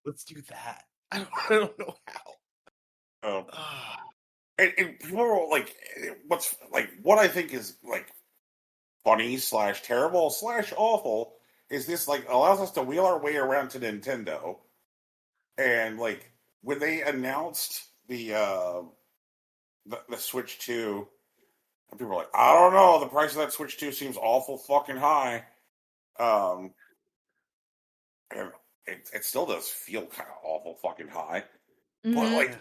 Let's do that. I don't know how. And people are like, what I think is like funny / terrible / awful is this like allows us to wheel our way around to Nintendo, and like when they announced the Switch 2, people were like, I don't know, the price of that Switch 2 seems awful fucking high. And it still does feel kind of awful fucking high. But like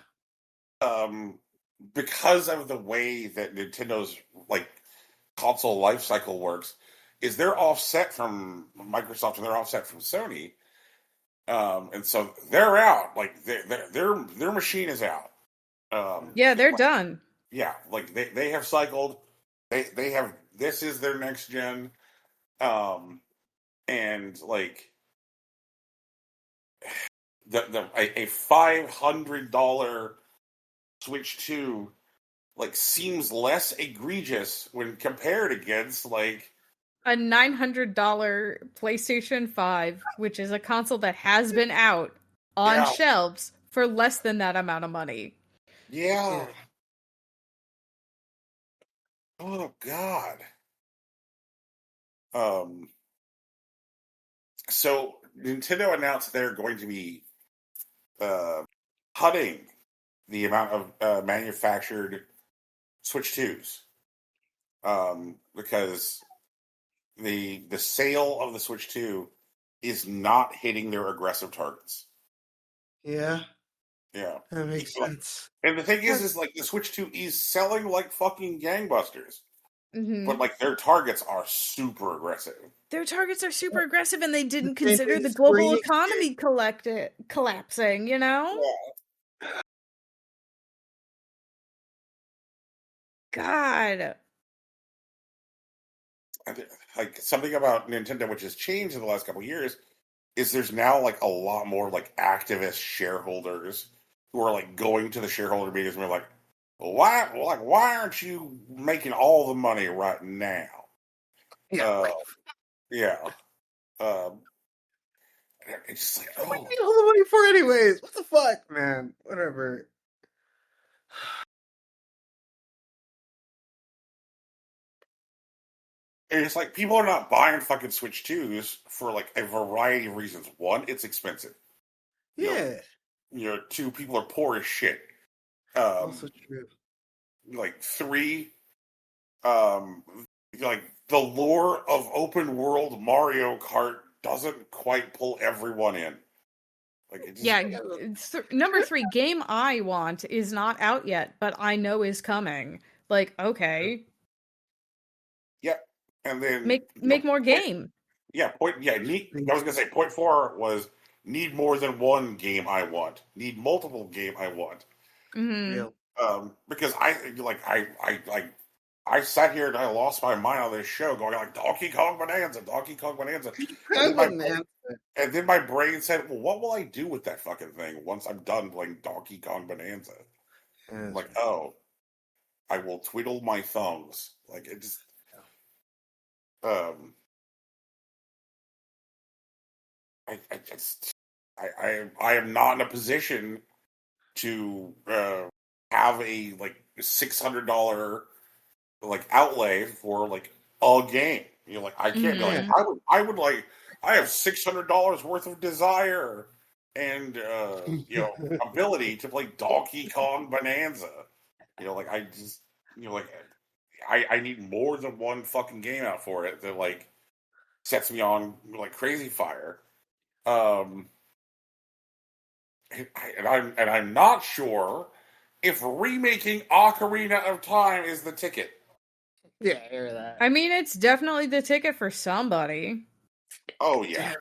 because of the way that Nintendo's like console life cycle works, is they're offset from Microsoft and they're offset from Sony. And so they're out. Like their machine is out. Yeah, they're done. Yeah, like they have cycled. They have, this is their next gen. And like a $500 Switch 2 like seems less egregious when compared against like a $900 PlayStation 5, which is a console that has been out on shelves for less than that amount of money. Yeah. Oh god. So Nintendo announced they're going to be cutting the amount of manufactured Switch 2s, because the sale of the Switch 2 is not hitting their aggressive targets. Yeah. Yeah. That makes sense. And the thing is like the Switch 2 is selling like fucking gangbusters. But like their targets are super aggressive. Their targets are super aggressive, and they didn't consider the global economy collapsing, you know? Yeah. God. Like something about Nintendo which has changed in the last couple of years is there's now like a lot more like activist shareholders who are like going to the shareholder meetings and they're like, why aren't you making all the money right now? Yeah. It's just like, what do you need all the money for anyways? What the fuck, man? Whatever. And it's like people are not buying fucking Switch 2s for like a variety of reasons. One, it's expensive. Yeah. Two, people are poor as shit. Also true. Like three, like the lore of open world Mario Kart doesn't quite pull everyone in. Like it just, number 3 game I want is not out yet, but I know is coming. Like, okay, yeah, and then make more game. I was gonna say point 4 was need more than one game I want. Need multiple game I want. Mm-hmm. Because I sat here and I lost my mind on this show going like Donkey Kong Bonanza. And then my brain said, well, what will I do with that fucking thing once I'm done playing Donkey Kong Bonanza? I'm like, oh, I will twiddle my thumbs. Like it just I am not in a position to have a like $600 like outlay for like a game. You know, like I can't go. Like, I would like. I have $600 worth of desire and ability to play Donkey Kong Bonanza. You know, like I just like I need more than one fucking game out for it that like sets me on like crazy fire. And I'm not sure if remaking Ocarina of Time is the ticket. Yeah, I hear that. I mean, it's definitely the ticket for somebody. Oh yeah.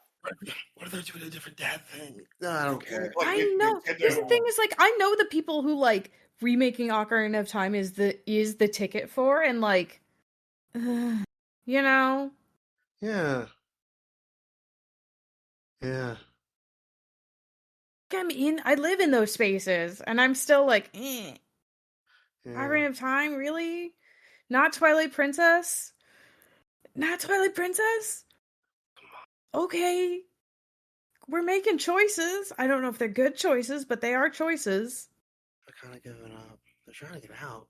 What if they're doing a different dad thing? No, I don't care. Like, I know. Here's the thing: is like I know the people who like remaking Ocarina of Time is the ticket for, and like, you know. Yeah. Yeah. I live in those spaces, and I'm still like, Yeah. Ocarina of Time, really? Not Twilight Princess? Not Twilight Princess? Okay. We're making choices. I don't know if they're good choices, but they are choices. They're kind of giving up. They're trying to get out,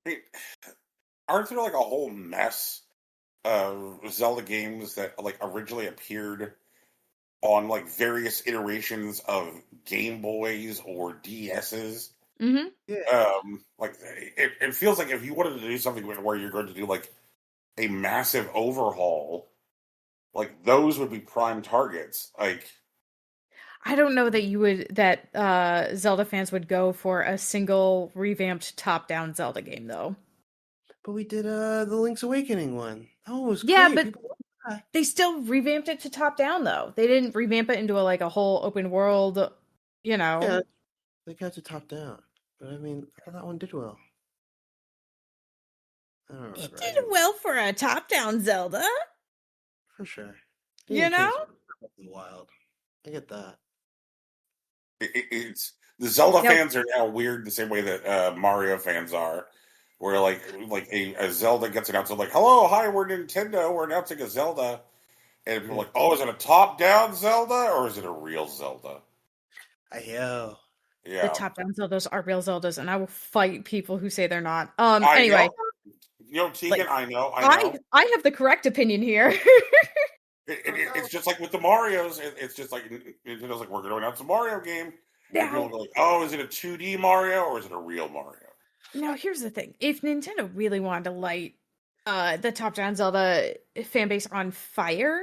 man. Aren't there like a whole mess of Zelda games that like originally appeared on like various iterations of Game Boys or DSs? Mm-hmm. Yeah. Like it feels like if you wanted to do something where you're going to do like a massive overhaul, like those would be prime targets. Like I don't know that Zelda fans would go for a single revamped top-down Zelda game though. But we did the Link's Awakening one. That one was great. But they still revamped it to top-down though. They didn't revamp it into a whole open world, Yeah, they got to top-down. But I mean, I thought that one did well. I don't know. It did well for a top-down Zelda. For sure. You know? Wild. I get that. It's the Zelda fans are now weird the same way that Mario fans are, where like a Zelda gets announced, like, hello, hi, we're Nintendo, we're announcing a Zelda, and people are like, oh, is it a top-down Zelda or is it a real Zelda? Yeah. The top-down Zeldas are real Zeldas, and I will fight people who say they're not. Anyway, Tegan, I know. I have the correct opinion here. It's just like with the Marios. It's just like Nintendo's like, we're going to announce a Mario game. And people are like, oh, is it a 2D Mario or is it a real Mario? Now, here's the thing. If Nintendo really wanted to light the top-down Zelda fan base on fire,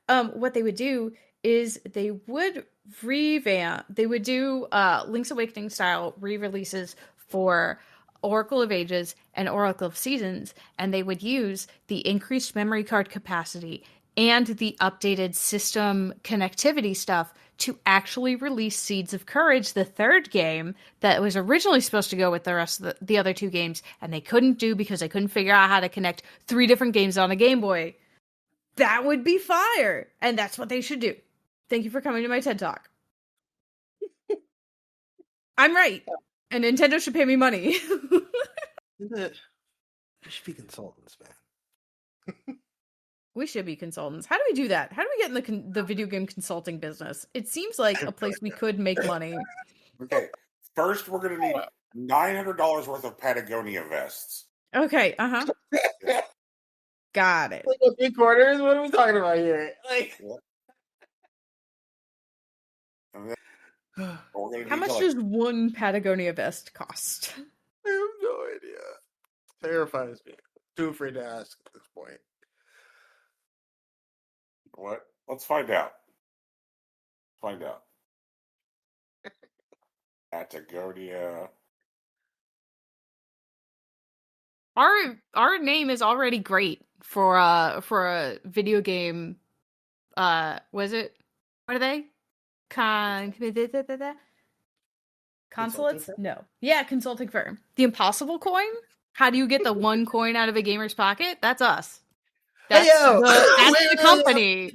what they would do is they would do Link's Awakening style re-releases for Oracle of Ages and Oracle of Seasons, and they would use the increased memory card capacity and the updated system connectivity stuff to actually release Seeds of Courage, the third game that was originally supposed to go with the rest of the other two games, and they couldn't do because they couldn't figure out how to connect 3 different games on a Game Boy. That would be fire, and that's what they should do. Thank you for coming to my TED Talk. I'm right, and Nintendo should pay me money. We should be consultants, man. We should be consultants. How do we do that? How do we get in the video game consulting business? It seems like a place we could make money. Okay, first we're going to need $900 worth of Patagonia vests. Okay, got it. Like 3 quarters? What are we talking about here? How much does one Patagonia vest cost? I have no idea. Terrifies me. Too afraid to ask at this point. What? Let's find out. Find out. Patagonia. Our name is already great for a video game. Was it? What are they? Consulates? No. Yeah, consulting firm. The Impossible Coin? How do you get the one coin out of a gamer's pocket? That's us. That's the company.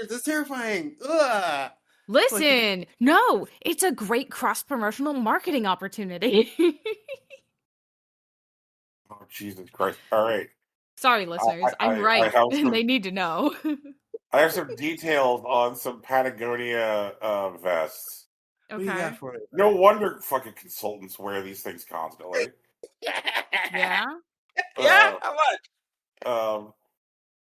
That's terrifying. Ugh. Listen, no, it's a great cross-promotional marketing opportunity. Oh, Jesus Christ. All right. Sorry, listeners. I'm right, and they need to know. I have some details on some Patagonia vests. Okay. What do you got for it? No wonder fucking consultants wear these things constantly. Yeah? Yeah? How much?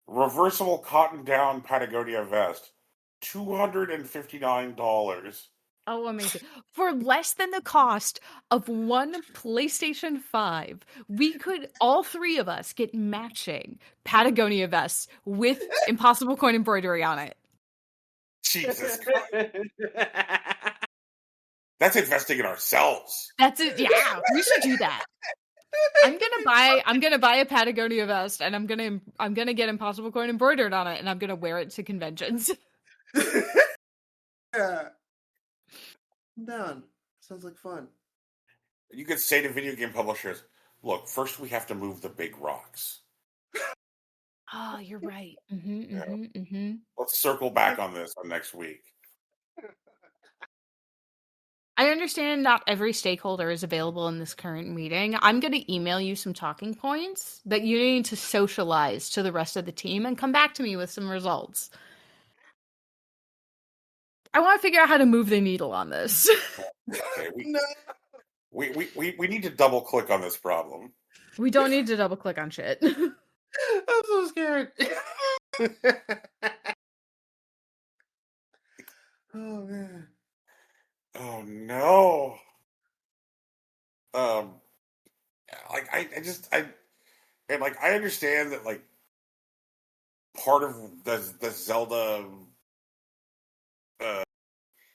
Reversible cotton down Patagonia vest. $259. Oh, amazing. For less than the cost of one PlayStation 5, all three of us get matching Patagonia vests with Impossible Coin embroidery on it. Jesus Christ. That's investing in ourselves. That's it. Yeah, we should do that. I'm gonna buy a Patagonia vest, and I'm gonna get Impossible Coin embroidered on it, and I'm gonna wear it to conventions. Yeah. I'm down. Sounds like fun. You could say to video game publishers, look, first we have to move the big rocks. Oh, you're right. Mm-hmm. Let's circle back on this on next week. I understand not every stakeholder is available in this current meeting. I'm going to email you some talking points that you need to socialize to the rest of the team and come back to me with some results. I want to figure out how to move the needle on this. Okay, we need to double click on this problem. We don't need to double click on shit. I'm so scared. Oh man. Oh no. I understand that like part of the Zelda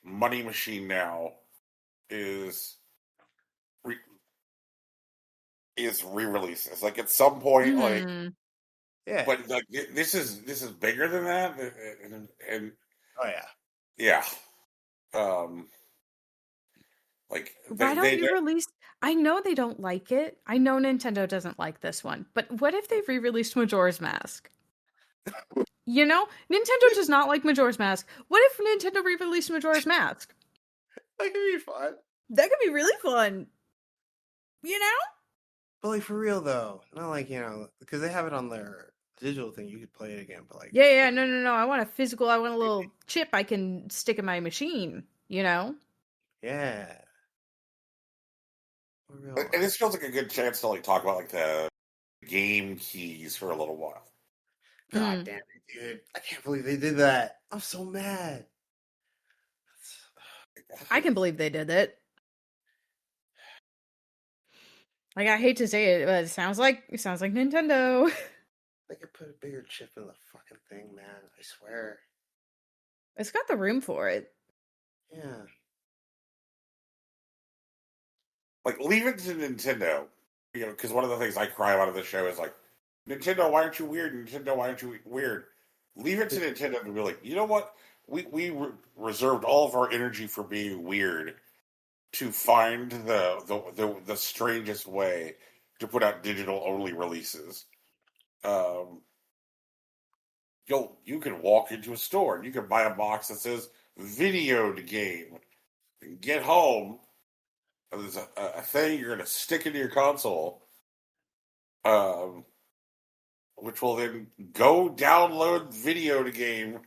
money machine now is re-releases. Like at some point, like yeah, but like this is bigger than that, and oh yeah, yeah. Why don't you release? I know they don't like it. I know Nintendo doesn't like this one. But what if they re-released Majora's Mask? You know, Nintendo does not like Majora's Mask. What if Nintendo re-released Majora's Mask? That could be fun. That could be really fun. You know? But like for real though, not like because they have it on their digital thing. You could play it again, but like no. I want a physical. I want a little chip I can stick in my machine. You know? Yeah. And this feels like a good chance to like talk about like the game keys for a little while. God damn it, dude! I can't believe they did that. I'm so mad. I can believe they did it. Like I hate to say it, but it sounds like Nintendo. They could put a bigger chip in the fucking thing, man. I swear. It's got the room for it. Yeah. Like, leave it to Nintendo. Because one of the things I cry about of the show is like, Nintendo, why aren't you weird? Nintendo, why aren't you weird? Leave it to Nintendo to be like, you know what? We reserved all of our energy for being weird to find the strangest way to put out digital only releases. You can walk into a store and you can buy a box that says video game. Get home. There's a thing you're going to stick into your console, which will then go download video game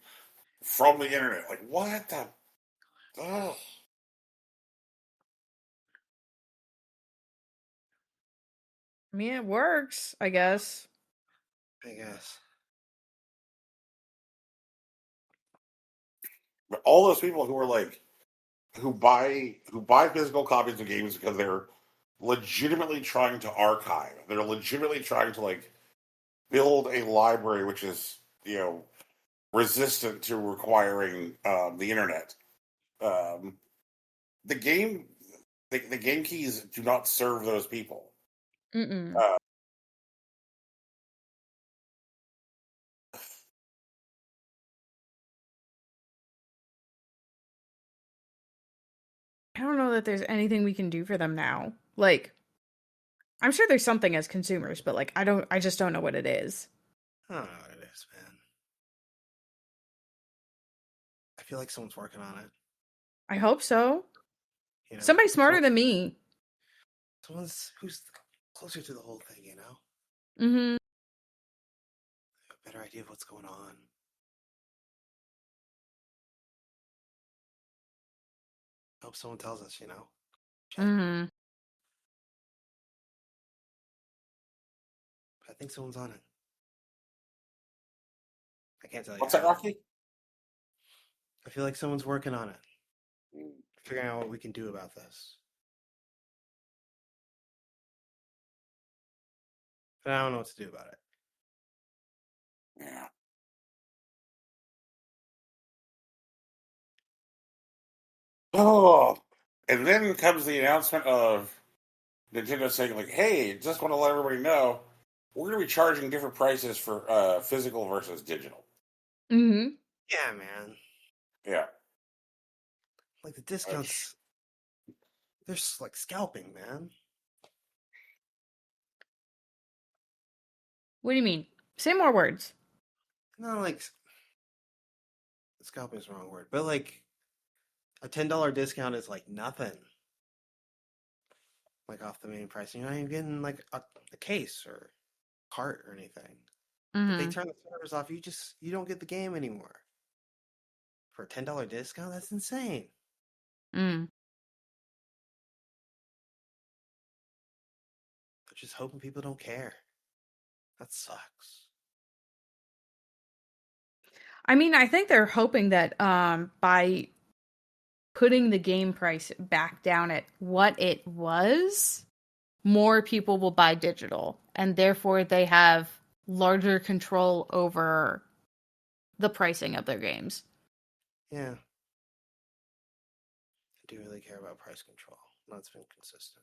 from the internet. Like, what the? Oh. I mean, it works, I guess. But all those people who are like, who buy physical copies of games because they're legitimately trying to archive. They're legitimately trying to like build a library which is, resistant to requiring the internet. The game keys do not serve those people. Mm-mm. I don't know that there's anything we can do for them now. Like, I'm sure there's something as consumers, but like, I just don't know what it is. I don't know what it is, man. I feel like someone's working on it. I hope so. You know, Somebody smarter than me. Someone's who's closer to the whole thing, you know? Mm-hmm. A better idea of what's going on. I hope someone tells us, you know? Mm-hmm. I think someone's on it. I can't tell you. What's that, Rocky? I feel like someone's working on it. Figuring out what we can do about this. But I don't know what to do about it. Yeah. Oh, and then comes the announcement of Nintendo saying, like, hey, just want to let everybody know, we're going to be charging different prices for physical versus digital. Mm-hmm. Yeah, man. Yeah. Like the discounts, they're like scalping, man. What do you mean? Say more words. Not like scalping is the wrong word, but like a $10 discount is like nothing. Like off the main price. You're not even getting like a case or cart or anything. If they Mm-hmm. turn the servers off, you don't get the game anymore. For a $10 discount, that's insane. Mm. They're just hoping people don't care. That sucks. I mean, I think they're hoping that by putting the game price back down at what it was, more people will buy digital, and therefore they have larger control over the pricing of their games. Yeah. I do really care about price control. That's been consistent.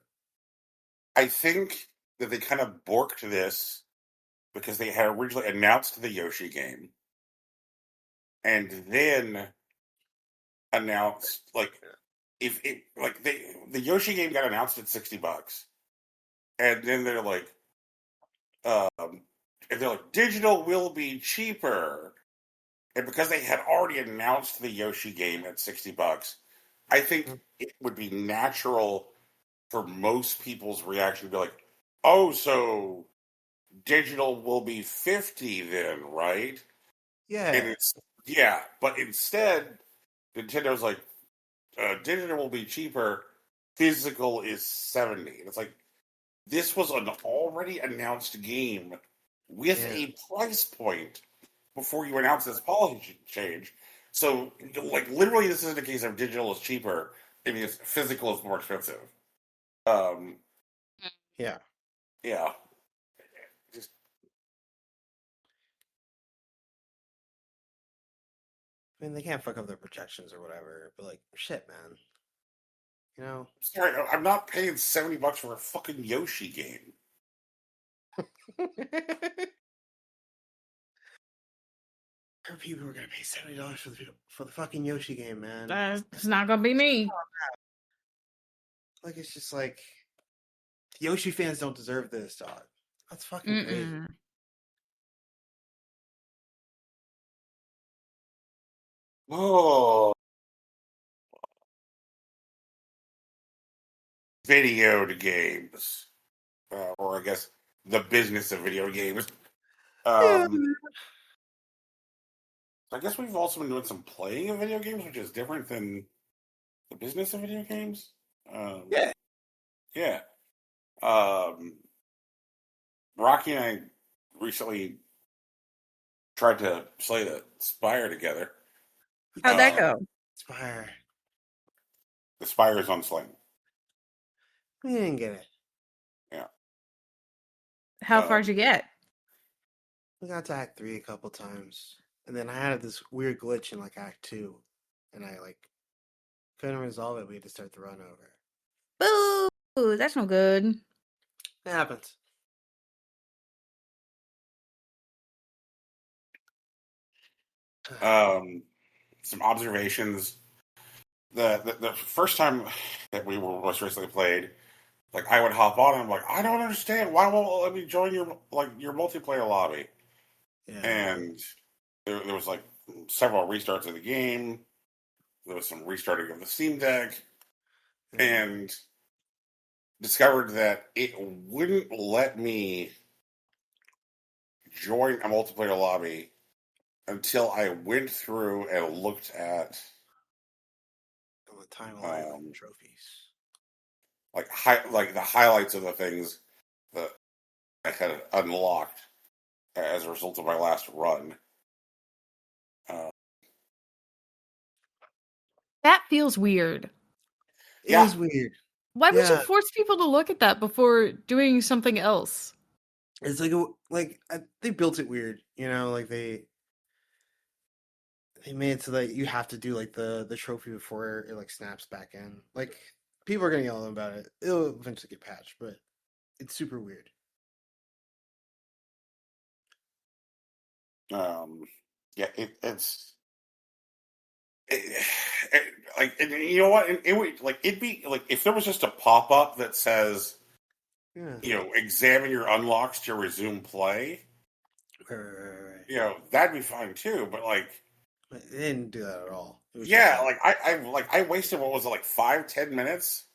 I think that they kind of borked this because they had originally announced the Yoshi game and then announced, like, the Yoshi game got announced at $60, and then they're like, digital will be cheaper, and because they had already announced the Yoshi game at $60, I think it would be natural for most people's reaction to be like, oh, so digital will be 50 then, right? Yeah. But instead, Nintendo's like, digital will be cheaper, physical is 70. And it's like, this was an already announced game with a price point before you announce this policy change. So, like, literally, this isn't a case of digital is cheaper. I mean, physical is more expensive. Yeah. Yeah. Just I mean, they can't fuck up their projections or whatever, but like, shit, man. You know? sorry, I'm not paying $70 for a fucking Yoshi game. People were gonna pay $70 for the fucking Yoshi game, man. It's not gonna be me. Like, it's just like Yoshi fans don't deserve this, dog. That's fucking crazy. Oh, video games, or I guess the business of video games. I guess we've also been doing some playing of video games, which is different than the business of video games. Yeah. Rocky and I recently tried to slay the Spire together. How'd that go? Spire. The Spire is on Sling. We didn't get it. Yeah. How far'd you get? We got to Act 3 a couple times. And then I had this weird glitch in like Act 2, and I like couldn't resolve it. We had to start the run over. Boo! That's no good. It happens. Some observations. The first time that we were most recently played, like I would hop on and I'm like, I don't understand. Why won't it let me join your multiplayer lobby? Yeah. And there was like several restarts of the game. There was some restarting of the Steam Deck, and discovered that it wouldn't let me join a multiplayer lobby until I went through and looked at the timeline trophies, like the highlights of the things that I had unlocked as a result of my last run. That feels weird. It is weird. Why would you force people to look at that before doing something else? It's like they built it weird, you know, like they made it so that you have to do like the trophy before it like snaps back in. Like people are gonna yell at them about it. It'll eventually get patched, but it's super weird. Yeah, it's like, and you know what? It would like it'd be like if there was just a pop up that says, examine your unlocks to resume play. Right. That'd be fine too. But like, they didn't do that at all. It was like I wasted what was it, like 5-10 minutes?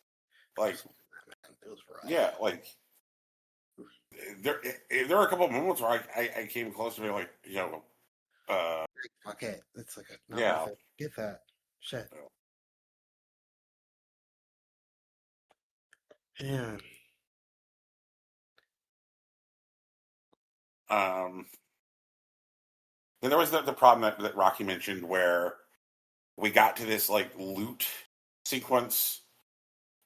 Like, it was rough. Yeah, like there are a couple of moments where I came close to being like, fuck it. It's like not get that shit. Yeah. Then there was the problem that Rocky mentioned where we got to this like loot sequence,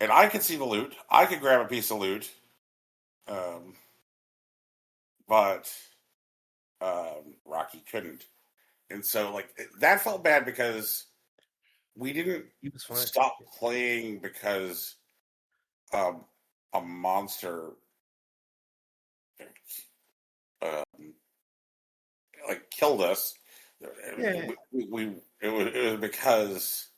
and I could see the loot. I could grab a piece of loot, but Rocky couldn't, and so like that felt bad because we didn't stop playing because a monster like killed us. Yeah. It was because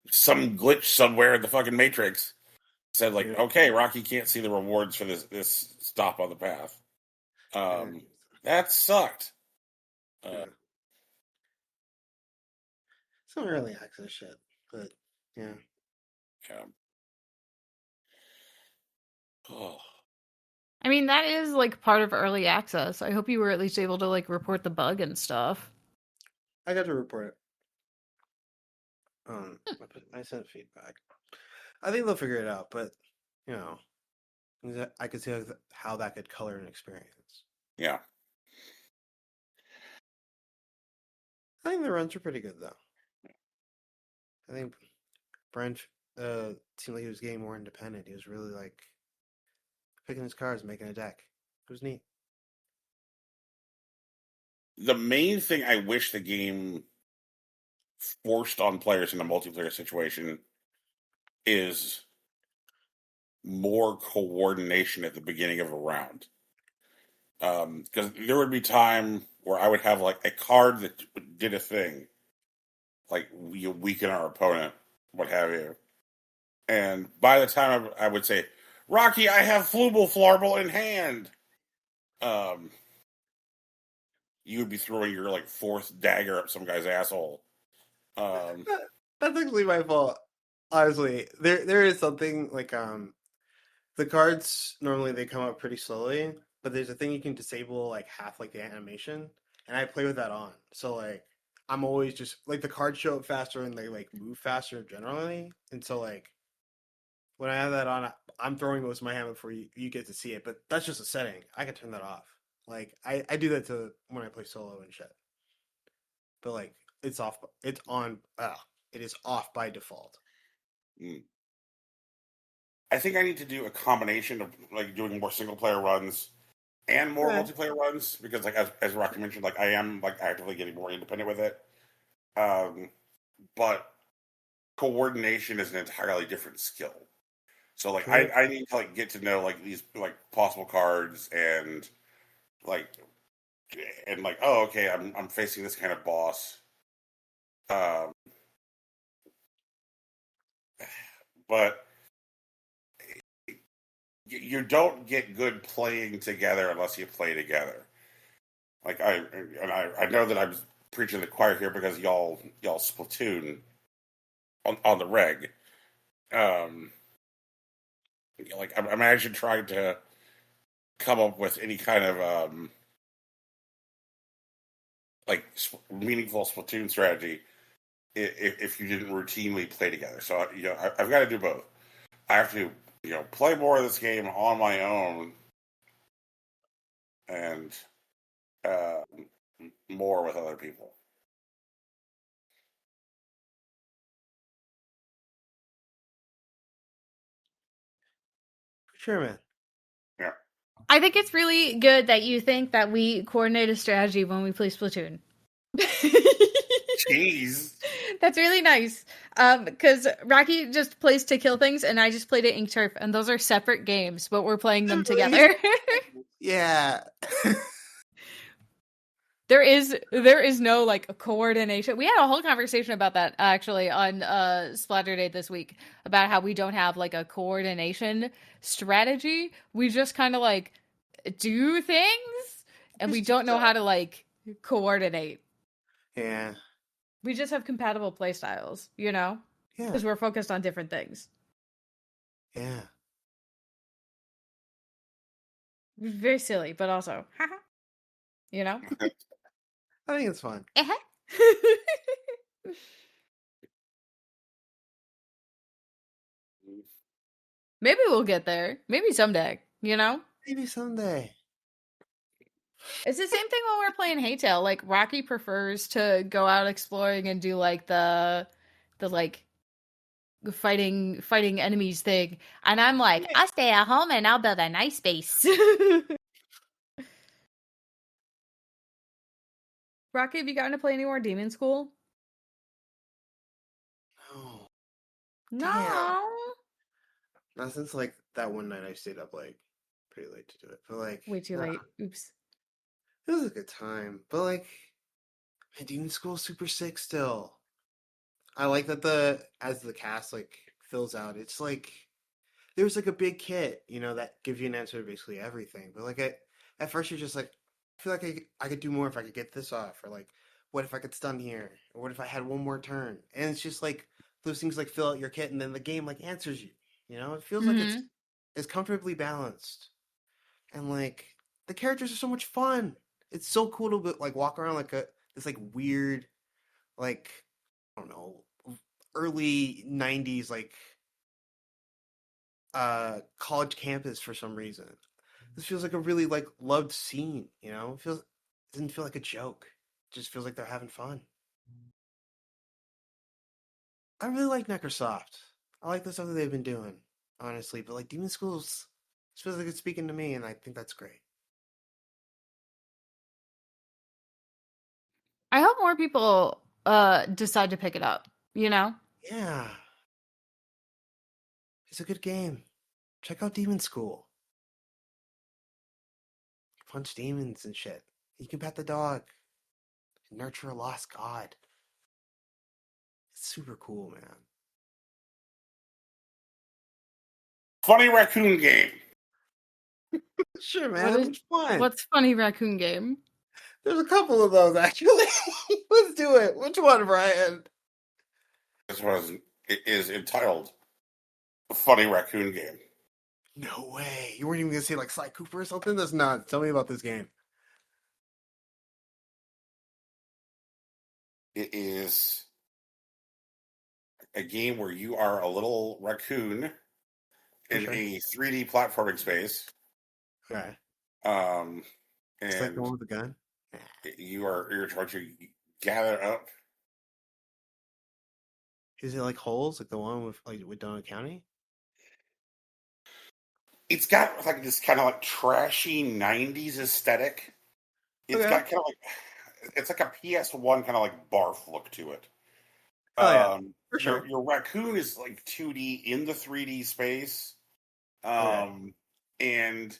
some glitch somewhere in the fucking Matrix said like, okay, Rocky can't see the rewards for this stop on the path. That sucked. Some early access shit, but yeah. Oh. I mean, that is like part of early access. I hope you were at least able to like report the bug and stuff. I got to report it. I sent feedback. I think they'll figure it out, but I could see how that could color an experience. Yeah. I think the runs are pretty good though. I think Brent seemed like he was getting more independent. He was really like picking his cards, making a deck. It was neat. The main thing I wish the game forced on players in a multiplayer situation is more coordination at the beginning of a round. Because there would be time where I would have like a card that did a thing, like you weaken our opponent, what have you. And by the time I would say, Rocky, I have Flubble Flarble in hand, you would be throwing your like fourth dagger up some guy's asshole. That's actually my fault. Honestly, there is something like the cards normally they come up pretty slowly, but there's a thing you can disable like half like the animation, and I play with that on. So like I'm always just like the cards show up faster and they like move faster generally, and so like when I have that on, I'm throwing most of my hand before you get to see it. But that's just a setting. I can turn that off. Like I do that to when I play solo and shit. But like it's off. It's on. It is off by default. I think I need to do a combination of like doing more single player runs and more multiplayer runs because, like as Rocky mentioned, like I am like actively getting more independent with it. But coordination is an entirely different skill. So like I need to like get to know like these like possible cards like and like oh okay I'm facing this kind of boss. Um, but you don't get good playing together unless you play together. Like I know that I'm preaching the choir here because y'all Splatoon on the reg. Um, like imagine trying to come up with any kind of like meaningful Splatoon strategy if you didn't routinely play together. So I've got to do both. I have to play more of this game on my own and uh, more with other people. Sure, man. Yeah. I think it's really good that you think that we coordinate a strategy when we play Splatoon. Jeez. That's really nice. Because Rocky just plays to kill things, and I just played at Ink Turf, and those are separate games, but we're playing them together. Yeah. There is no like coordination. We had a whole conversation about that actually on Splatterday this week about how we don't have like a coordination strategy. We just kind of like do things and we don't know how to like coordinate. Yeah. We just have compatible play styles, you know? Yeah. Because we're focused on different things. Yeah. Very silly, but also, you know? I think it's fun. Maybe we'll get there. Maybe someday, you know? Maybe someday. It's the same thing when we're playing Haytail. Like Rocky prefers to go out exploring and do like the like fighting enemies thing. And I'm like, I'll stay at home and I'll build a nice base. Rocky, have you gotten to play any more Demon School? Oh. No. Damn. Not since like that one night I stayed up like pretty late to do it. But like Way too late. Oops. it was a good time. But like man, Demon School's super sick still. I like that as the cast like fills out, it's like there's like a big kit, that gives you an answer to basically everything. But like at first you're just like, I feel like I could do more if I could get this off, or like, what if I could stun here, or what if I had one more turn? And it's just like those things like fill out your kit, and then the game like answers you. It feels like it's comfortably balanced, and like the characters are so much fun. It's so cool to like walk around like this like weird like I don't know early '90s like college campus for some reason. This feels like a really like loved scene, it doesn't feel like a joke. It just feels like they're having fun. I really like Necrosoft. I like the stuff that they've been doing, honestly, but like Demon Schools, it feels like it's speaking to me, and I think that's great. I hope more people decide to pick it up, you know? Yeah. It's a good game. Check out Demon School. Punch demons and shit. You can pet the dog. Nurture a lost god. It's super cool, man. Funny raccoon game. Sure, man. Which one? What's Funny Raccoon Game? There's a couple of those, actually. Let's do it. Which one, Brian? This one is entitled Funny Raccoon Game. No way. You weren't even going to say, like, Sly Cooper or something? That's nuts. Tell me about this game. It is a game where you are a little raccoon in a 3D platforming space. Okay. And it's like the one with the gun? You're trying to gather up. Is it like Holes, like the one with Donut County? it's got like this kind of like trashy '90s aesthetic. It's got kind of like it's like a PS1 kind of like barf look to it. Oh yeah, for sure. Your raccoon is like 2D in the 3D space, Okay. and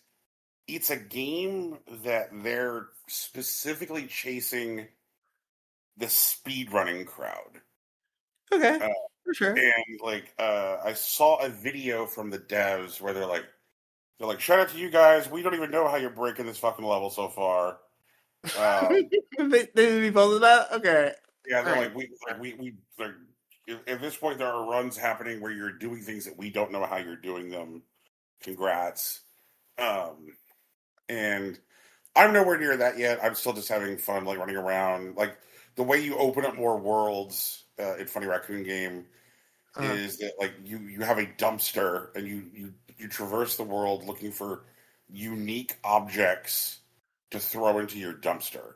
it's a game that they're specifically chasing the speedrunning crowd. Okay, Uh, for sure. and like I saw a video from the devs where they're like, shout out to you guys. We don't even know how you're breaking this fucking level so far. they didn't posted that. Okay. Yeah, they're Right. we like at this point there are runs happening where you're doing things that we don't know how you're doing them. Congrats. And I'm nowhere near that yet. I'm still just having fun, like running around. Like the way you open up more worlds in Funny Raccoon Game is that like you have a dumpster and you traverse the world looking for unique objects to throw into your dumpster.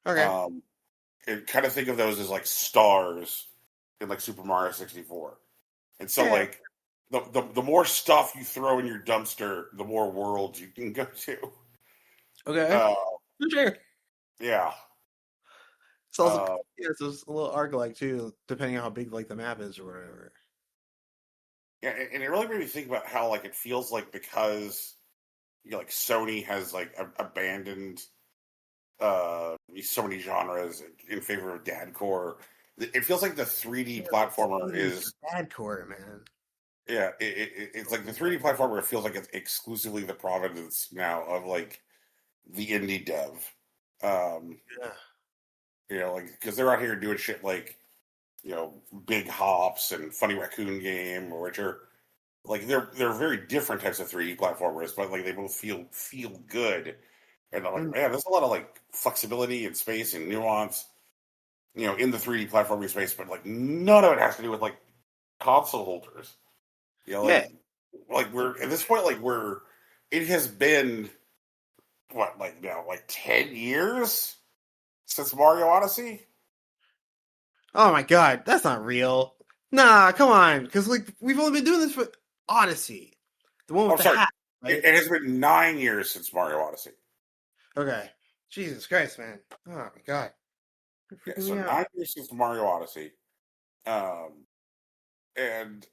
Okay. And kind of think of those as like stars in like Super Mario 64. And so like the more stuff you throw in your dumpster, the more worlds you can go to. Okay. For sure. Yeah. It's also it's a little arc-like too, depending on how big like the map is or whatever. Yeah, and it really made me think about how like it feels like because like Sony has like abandoned so many genres in favor of dadcore. It feels like the 3D platformer is dadcore, man. Yeah, it's like the 3D platformer. It feels like it's exclusively the providence now of like the indie dev. Yeah. You know, like because they're out here doing shit like Big Hops and Funny Raccoon Game, which are like they're very different types of 3D platformers, but like they both feel good. And I'm like, man, there's a lot of like flexibility and space and nuance, in the 3D platforming space, but like none of it has to do with like console holders. Like we're at this point, like it has been what, like now, like 10 years since Mario Odyssey. Oh my god, that's not real. Nah, come on, because like we've only been doing this for Odyssey, the one with the Sorry, hat. Right? it has been 9 years since Mario Odyssey. Okay, Jesus Christ, man. Oh my god. Yeah, so 9 years since Mario Odyssey, and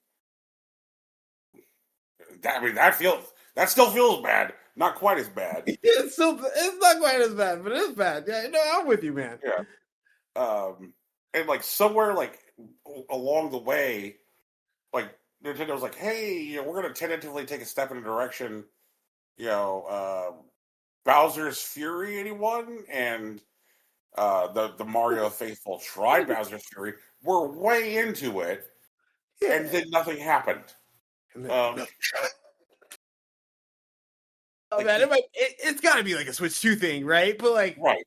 that still feels bad. Not quite as bad. It's not quite as bad, but it's bad. Yeah, no, I'm with you, man. Yeah. And like somewhere like along the way, like Nintendo's like, hey, we're going to tentatively take a step in a direction. Bowser's Fury, anyone? And the Mario faithful tried Bowser's Fury. We're way into it, and then nothing happened. Oh man, it's got to be like a Switch 2 thing, right? But like, right,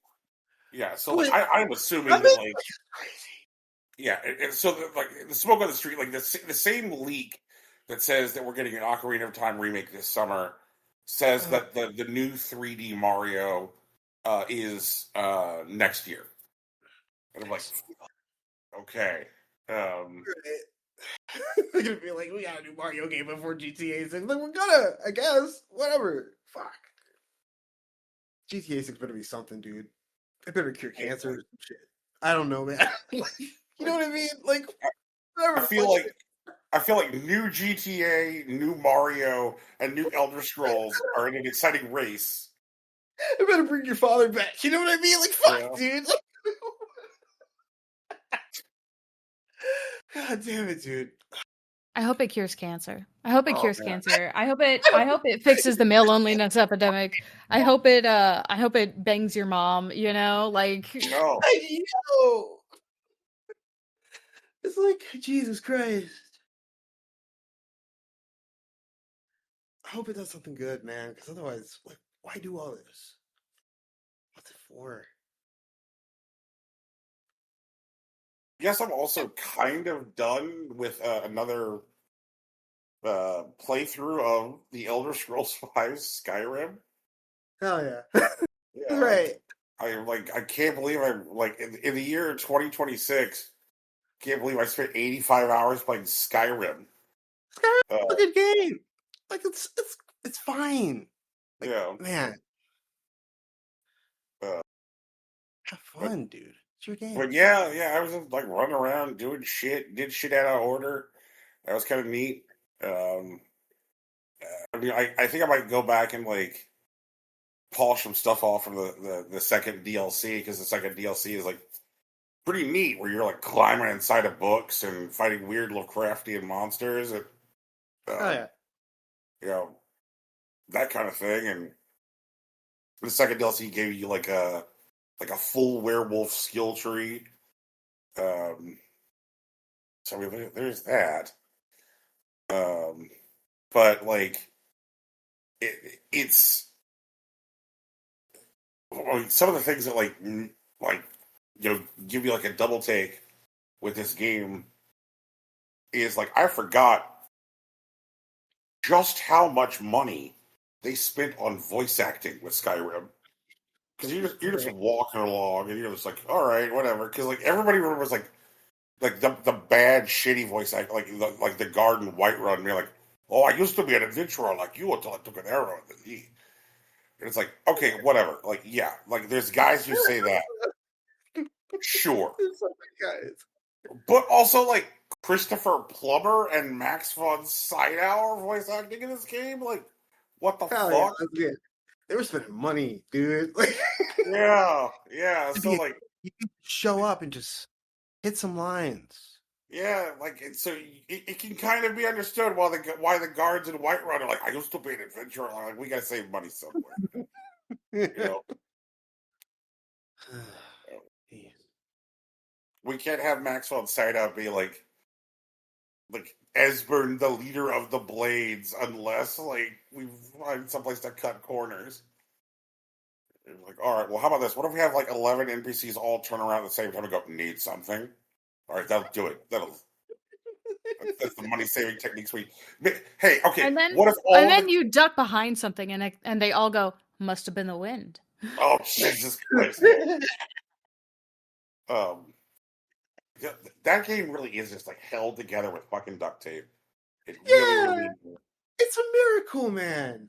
yeah. So like, I'm assuming that like, yeah. So like the smoke on the street, like the same leak that says that we're getting an Ocarina of Time remake this summer says that the new 3D Mario is next year, and I'm like, okay. They're gonna be like, we got a new Mario game before GTA 6. Like, we're gonna, I guess. Whatever. Fuck. GTA 6 better be something, dude. It better cure cancer. Shit. I don't know, man. Like, you know what I mean? Like, whatever. I feel like new GTA, new Mario, and new Elder Scrolls are in an exciting race. It better bring your father back. You know what I mean? Like, fuck, dude. God damn it, dude. I hope it cures cancer. I hope it cures cancer. I hope it fixes the male loneliness epidemic. I hope it bangs your mom, like no. It's like Jesus Christ. I hope it does something good, man, because otherwise, like, why do all this? What's it for? Yes, I'm also kind of done with another playthrough of the Elder Scrolls V Skyrim. Hell yeah. Yeah, right. I can't believe I'm like in the year 2026. Can't believe I spent 85 hours playing Skyrim. Skyrim's a good game. Like it's It's fine. Like, Yeah. man, Uh, have but fun, dude. It's your game. but yeah, I was just like running around doing shit, did shit out of order. That was kind of neat. Um, I mean, I think I might go back and like polish some stuff off from the second DLC because the second DLC is like pretty neat, where you're like climbing inside of books and fighting weird Lovecraftian monsters and Oh um, yeah. you know, that kind of thing. And the second DLC gave you like a full werewolf skill tree. Um, so I mean, there's that. Um, but like it's like, some of the things that like give you like a double take with this game is like I forgot just how much money they spent on voice acting with Skyrim. Because you're just walking along and you're just like, all right, whatever. Because like everybody remembers like the bad shitty voice act like the Garden Whiterun. And you're like, oh, I used to be an adventurer like you until I took an arrow in the knee. And it's like, okay, whatever. Like yeah, like there's guys who say that, sure, Guys. but also like Christopher Plummer and Max von Sydow voice acting in this game. Like, what the Hell fuck? yeah. They were spending money, dude. Like, Yeah. to So be like, you could show up and just hit some lines. yeah, like so it can kind of be understood why the guards in Whiterun are like, I used to be an adventurer. Like, we gotta save money somewhere, you know. We can't have Max von Sydow be like Esbern, the leader of the Blades, unless like we find someplace to cut corners. It's like, all right, well, how about this? What if we have like 11 NPCs all turn around at the same time and go, need something? All right, that'll do it. That's the money saving techniques we. Hey, okay. What if all? And then you duck behind something, and they all go, "Must have been the wind." Oh Jesus Christ! Um, that game really is just like held together with fucking duct tape. It really. It's a miracle, man.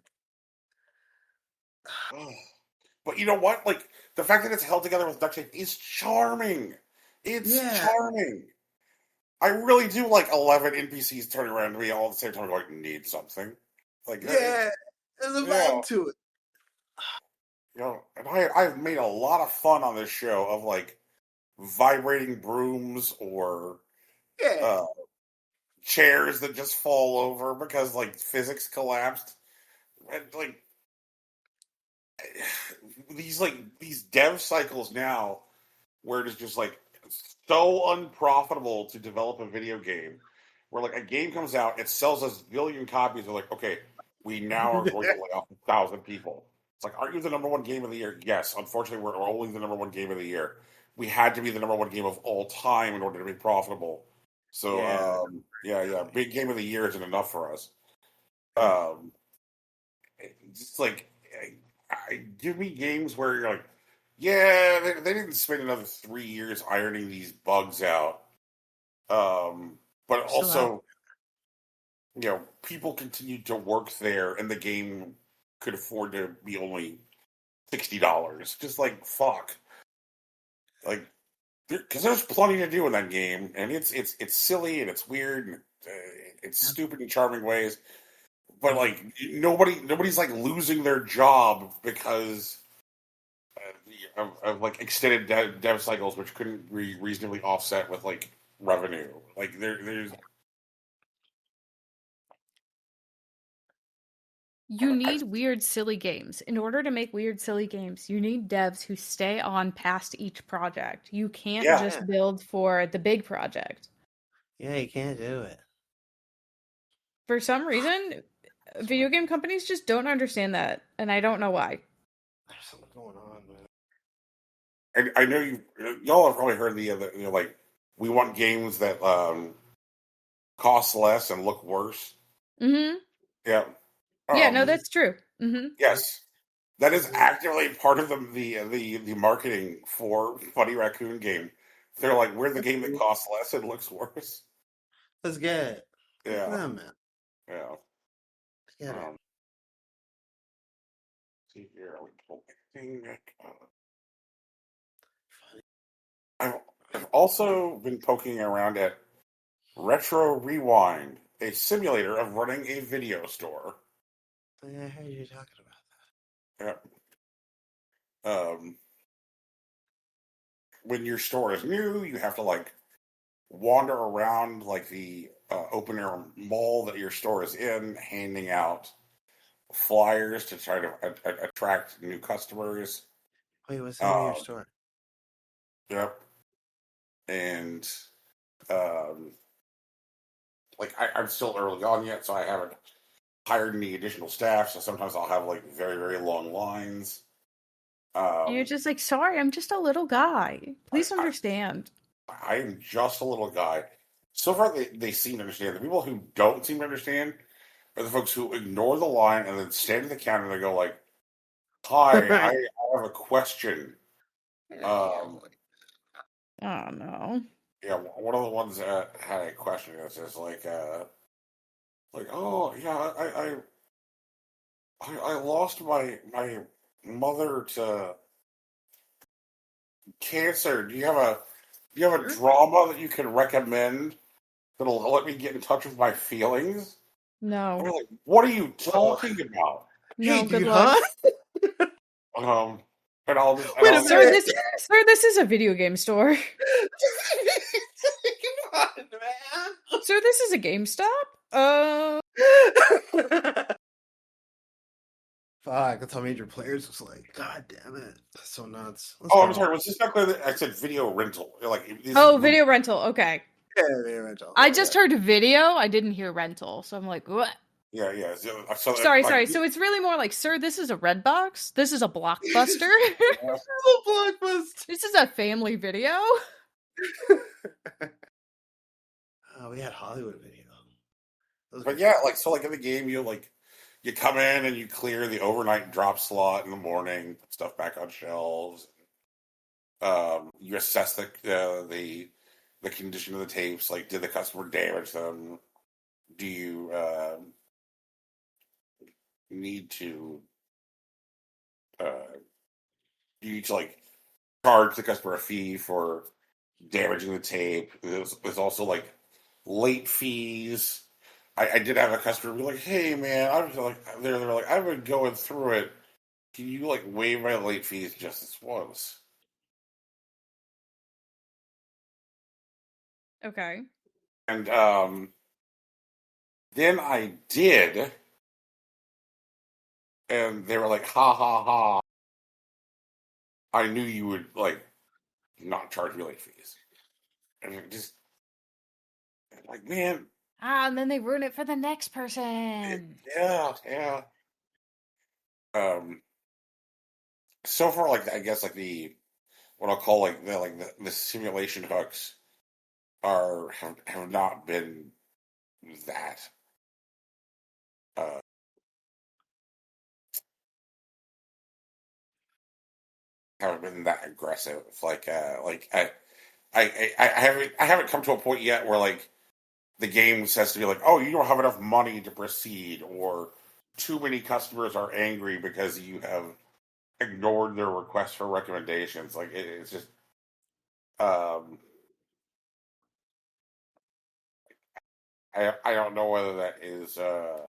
But you know what? Like the fact that it's held together with duct tape is charming. It's charming. I really do like 11 NPCs turning around to me all at the same time, going, "Need something." Like there's a vibe to it. You know, and I've made a lot of fun on this show of like vibrating brooms or chairs that just fall over because like physics collapsed. And like these dev cycles now where it is just like so unprofitable to develop a video game where like a game comes out, it sells us a billion copies. They're like, okay, we now are going to lay off 1,000 people. It's like, aren't you the number one game of the year? Yes. Unfortunately, we're only the number one game of the year. We had to be the number one game of all time in order to be profitable. So, big game of the year isn't enough for us. Just like, give me games where you're like, yeah, they didn't spend another 3 years ironing these bugs out. But also, you know, people continued to work there, and the game could afford to be only $60. Just like fuck, like because there's plenty to do in that game, and it's silly and it's weird and it's stupid in charming ways. But like nobody's like losing their job because of like extended dev cycles, which couldn't be reasonably offset with like revenue. Like there's. You need weird, silly games. In order to make weird, silly games, you need devs who stay on past each project. You can't just build for the big project. Yeah, you can't do it. For some reason, video game companies just don't understand that, and I don't know why. There's something going on, man. And I know y'all have probably heard the like we want games that cost less and look worse. Mm-hmm. Yeah. Yeah, no, that's true. Mm-hmm. Yes, that is actively part of the marketing for Funny Raccoon game. They're like, we're the game that costs less and looks worse. That's good. Yeah, Good for them, man. Yeah. see here. I've also been poking around at Retro Rewind, a simulator of running a video store. Yeah, I heard you talking about Yep. When your store is new, you have to like wander around like the open air mall that your store is in, handing out flyers to try to attract new customers. that. Wait, what's the name of your Um, store? yep. And um, like I'm still early on yet, so I haven't hired any additional staff. So sometimes I'll have like very very long lines. And you're Um, just like, sorry, I'm just a little guy. Please I, understand. I am just a little guy. So far, they seem to understand. The people who don't seem to understand are the folks who ignore the line and then stand at the counter and they go like, "Hi, I have a question." Um, Oh no. yeah, one of the ones that had a question is just like, "Oh, yeah, I lost my mother to cancer. Do you have a drama that you can recommend that'll let me get in touch with my feelings?" I'm No. like, "What are you talking about?" No, Hey, good dude, luck. huh? Um, and I'll just and Wait a I'll Sir, minute. this is a video game store. Come on, man. Sir, this is a GameStop? Fuck, that's how Major Players was like. God damn it. That's so nuts. Let's oh, I'm go. sorry. Was this not clear that I said video rental? Like this Oh, is movie. video rental. Okay. Yeah, the rental. I just heard video. I didn't hear rental. So I'm like, what? Yeah, yeah. So, Sorry, like, sorry. So it's really more like, sir, this is a red box. This is a blockbuster. Blockbuster. This is a family video. Oh, we had Hollywood Video. Those but were yeah, like so, like in the game, you come in and you clear the overnight drop slot in the morning, put stuff back on shelves. You assess the condition of the tapes. Like, did the customer damage them? Do you need to uh, do you need to like charge the customer a fee for damaging the tape? There's also like late fees. I did have a customer be like, "Hey man, I was like, they're like, I've been going through it. Can you like waive my late fees just this once?" Okay. And then I did, and they were like, "Ha ha ha! I knew you would like not charge me late fees." And it just like, man, Ah, and then they ruin it for the next person. yeah, yeah. Um, so far, like I guess like the what I'll call the simulation hooks have not been that uh haven't been that aggressive. I haven't come to a point yet where like the game says to me like, "Oh, you don't have enough money to proceed," or too many customers are angry because you have ignored their request for recommendations. Like it's just um I don't know whether that is uh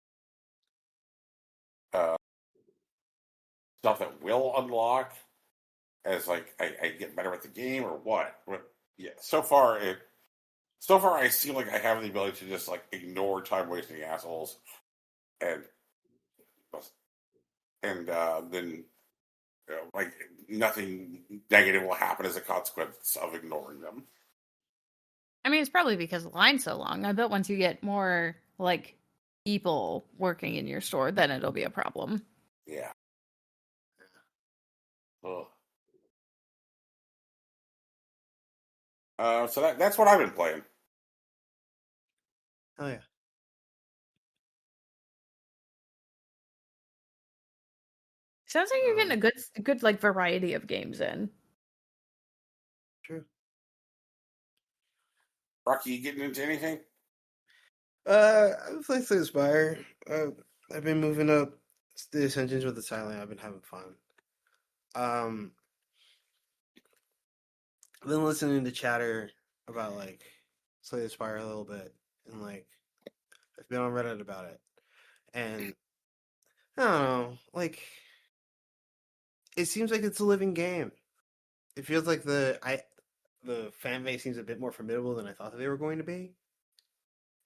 stuff that will unlock as like I get better at the game or what. But yeah, so far I seem like I have the ability to just like ignore time wasting assholes and then like nothing negative will happen as a consequence of ignoring them. I mean, it's probably because the line's so long. I bet once you get more like people working in your store, then it'll be a problem. Yeah. Ugh. So that's what I've been playing. Oh yeah. Sounds like you're getting a good like variety of games in. True. Rocky, you getting into anything? I've played Slay Spire. I've been moving up the Ascensions with the Silent, I've been having fun. I've been listening to chatter about like Slay the Spire a little bit, and like I've been on Reddit about it, and I don't know, like it seems like it's a living game. It feels like the fan base seems a bit more formidable than I thought that they were going to be.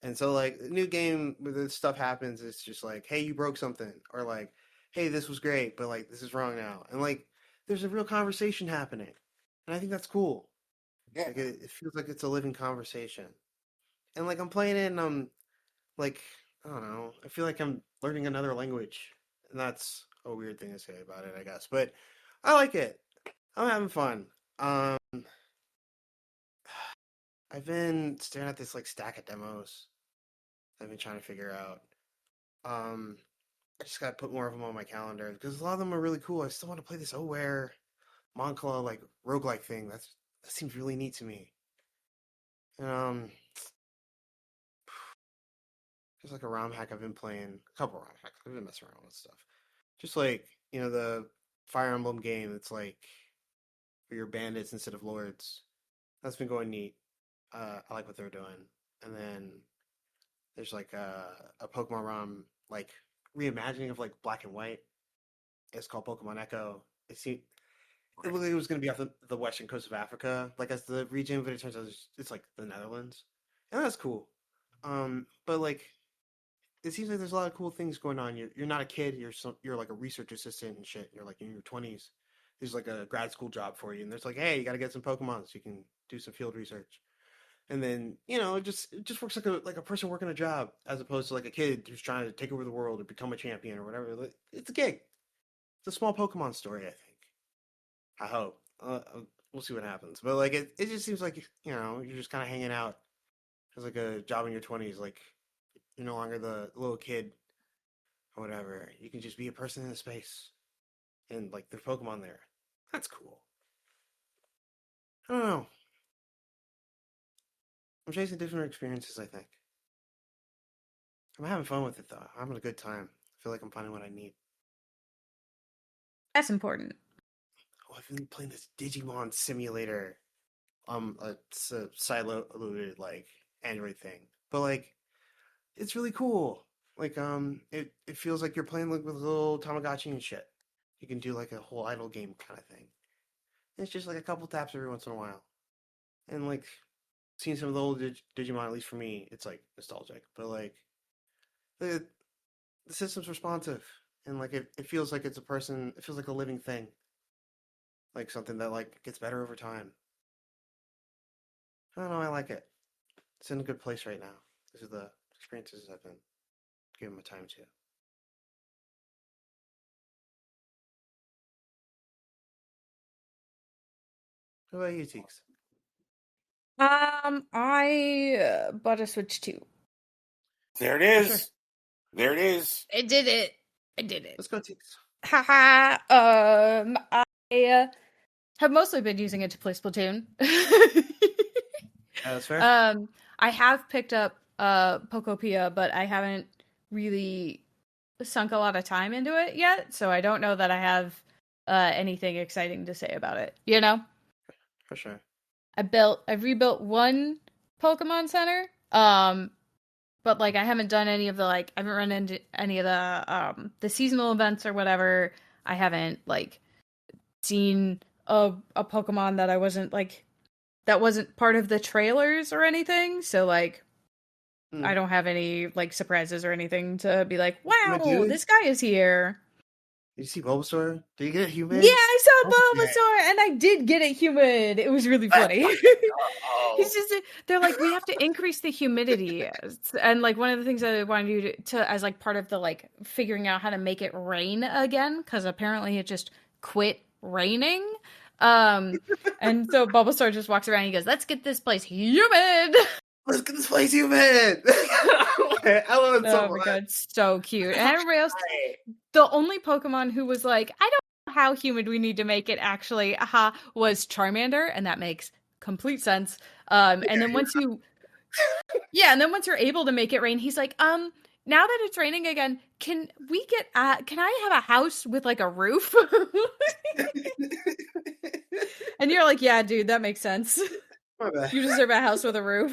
And so like the new game where this stuff happens, it's just like, hey, you broke something, or like, hey, this was great, but like this is wrong now. And like there's a real conversation happening. And I think that's cool. Yeah. Like it feels like it's a living conversation. And like I'm playing it and I'm like, I don't know, I feel like I'm learning another language. And that's a weird thing to say about it, I guess. But I like it. I'm having fun. I've been staring at this like stack of demos I've been trying to figure out. I just gotta put more of them on my calendar because a lot of them are really cool. I still want to play this Oware Moncla like roguelike thing. That seems really neat to me. There's like a ROM hack I've been playing. A couple ROM hacks. I've been messing around with stuff. Just like, the Fire Emblem game. It's like where you're bandits instead of lords. That's been going neat. I like what they're doing. And then there's like a Pokemon ROM like reimagining of like Black and White. It's called Pokemon Echo. It looked like it was going to be off the western coast of Africa, like as the region, but it turns out it's like the Netherlands, and that's cool. But like, it seems like there's a lot of cool things going on. You're not a kid. You're like a research assistant and shit. You're like in your 20s. There's like a grad school job for you, and there's like, hey, you got to get some Pokemon so you can do some field research. And then it just works like a person working a job as opposed to like a kid who's trying to take over the world or become a champion or whatever. It's a gig. It's a small Pokemon story, I think. I hope. We'll see what happens. But like it just seems like you're just kind of hanging out as like a job in your 20s. Like you're no longer the little kid or whatever. You can just be a person in a space, and like there's Pokemon there. That's cool. I don't know. I'm chasing different experiences, I think. I'm having fun with it, though. I'm having a good time. I feel like I'm finding what I need. That's important. Oh, I've been playing this Digimon simulator. It's a silo-loaded, like, Android thing. But, like, it's really cool. Like, it feels like you're playing, like, with a little Tamagotchi and shit. You can do, like, a whole idle game kind of thing. And it's just, like, a couple taps every once in a while. And, like, seeing some of the old Digimon, at least for me, it's like nostalgic. But like the system's responsive, and like it feels like it's a person. It feels like a living thing, like something that like gets better over time. I don't know. I like it. It's in a good place right now. These are the experiences I've been giving my time to. What about you, Teeks? I bought a Switch 2. There it is. Sure. There it is. I did it. Let's go, Teeks. Haha. I have mostly been using it to play Splatoon. That's fair. I have picked up Pokopia, but I haven't really sunk a lot of time into it yet, so I don't know that I have anything exciting to say about it. For sure. I've rebuilt one Pokemon Center, but like I haven't done any of the I haven't run into any of the seasonal events or whatever. I haven't like seen a Pokemon that I wasn't that wasn't part of the trailers or anything. So like I don't have any like surprises or anything to be like, wow, this guy is here. Did you see Bulbasaur? Did you get it humid? Yeah, I saw Bulbasaur, and I did get it humid. It was really funny. He's just, they're like, we have to increase the humidity. And like one of the things that I wanted you to as like part of the like figuring out how to make it rain again, because apparently it just quit raining. And so Bulbasaur just walks around and he goes, let's get this place humid. Let's get this place humid. I love it so much. Oh my god, so cute. And everybody else, the only Pokemon who was like, I don't know how humid we need to make it actually, was Charmander, and that makes complete sense. And then once you're able to make it rain, he's like, now that it's raining again, can I have a house with like a roof? And you're like, yeah, dude, that makes sense. You deserve a house with a roof.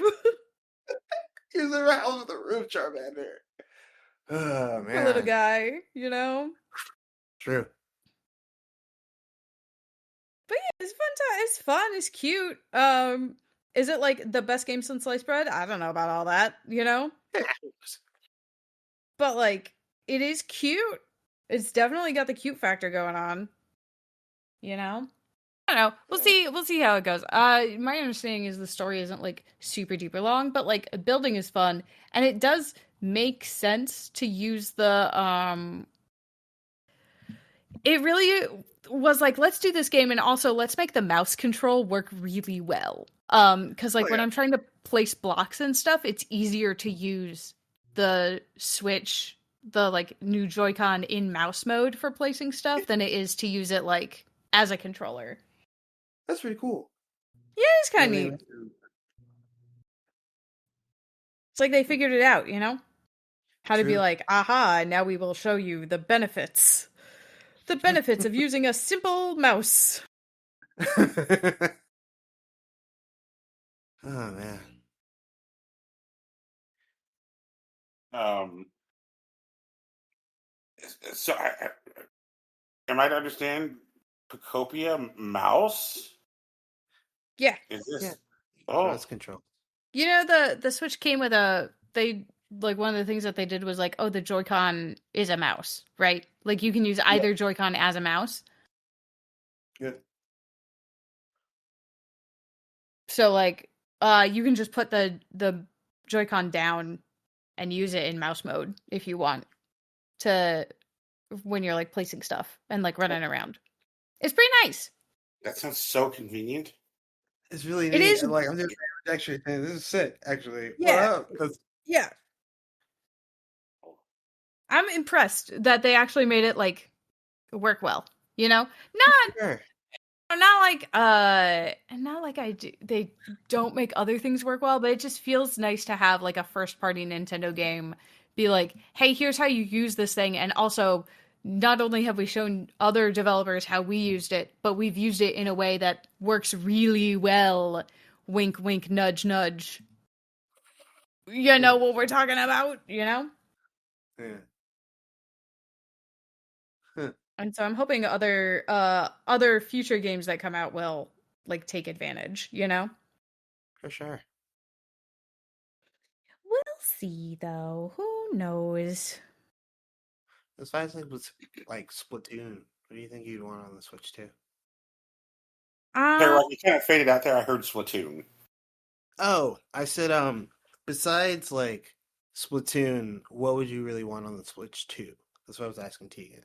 You deserve a house with a roof, Charmander. Oh man, Poor little guy, you know. True. But yeah, it's fun. It's fun. It's cute. Is it like the best game since sliced bread? I don't know about all that, you know. But like, it is cute. It's definitely got the cute factor going on. You know. I don't know. We'll see how it goes. My understanding is the story isn't like super duper long, but like building is fun, and it does make sense to use the It really was like, let's do this game, and also let's make the mouse control work really well. Because like when I'm trying to place blocks and stuff, it's easier to use the Switch, the like new Joy-Con in mouse mode for placing stuff than it is to use it like as a controller. That's pretty cool. Yeah, it's kind of neat. It's like they figured it out, you know? How to be like, aha, now we will show you the benefits. The benefits of using a simple mouse. Oh, man. So, am I to understand Pocopia mouse? Yeah. Is this? Yeah. Oh, Mouse control. You know, the Switch came with one of the things that they did was like, oh, the Joy-Con is a mouse, right? Like you can use either Joy-Con as a mouse. Good. So like, you can just put the Joy-Con down and use it in mouse mode if you want to when you're like placing stuff and like running around. It's pretty nice. That sounds so convenient. It's really neat. It is. Like I'm just actually this is sick. Actually, Yeah. Yeah. I'm impressed that they actually made it like work well. You know, not like they don't make other things work well, but it just feels nice to have like a first party Nintendo game be like, hey, here's how you use this thing, and also not only have we shown other developers how we used it, but we've used it in a way that works really well. Wink, wink, nudge, nudge. You know what we're talking about, you know? Yeah. And so I'm hoping other future games that come out will like take advantage, you know? For sure. We'll see though. Who knows? As far as like Splatoon, what do you think you'd want on the Switch too? You kind of faded out there. I heard Splatoon. Oh, I said besides like Splatoon, what would you really want on the Switch 2? That's what I was asking Tegan.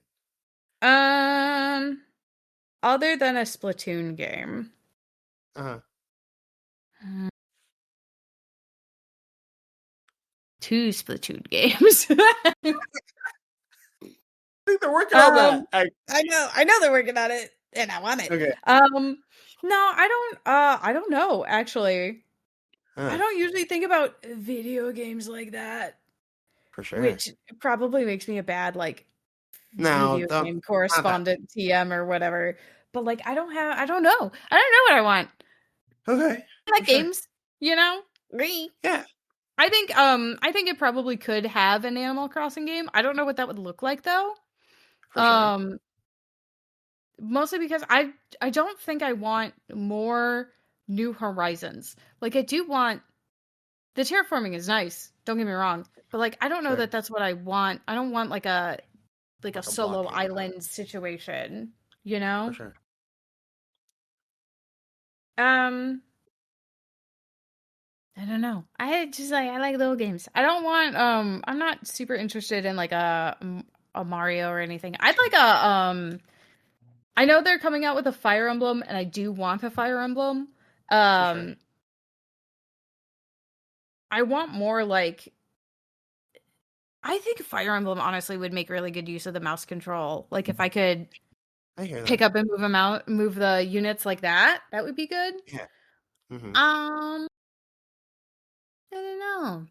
Other than a Splatoon game. Two Splatoon games. I think they're working on that. I know they're working on it, and I want it. Okay. No, I don't know, actually. I don't usually think about video games like that. For sure. Which probably makes me a bad, like, video game correspondent TM or whatever. But, like, I don't know. I don't know what I want. Okay. I like games, you know? Yeah. I think it probably could have an Animal Crossing game. I don't know what that would look like, though. For sure. Mostly because I don't think I want more New Horizons. Like, I do want the terraforming is nice. Don't get me wrong, but like I don't know that that's what I want. I don't want like a solo island situation. You know. For sure. I don't know. I like little games. I don't want. I'm not super interested in like a Mario or anything. I'd like a I know they're coming out with a Fire Emblem, and I do want a Fire Emblem. Sure. I want more like. I think Fire Emblem honestly would make really good use of the mouse control. Like if I could pick up and move the units like that, that would be good. Yeah. Mm-hmm. I don't know.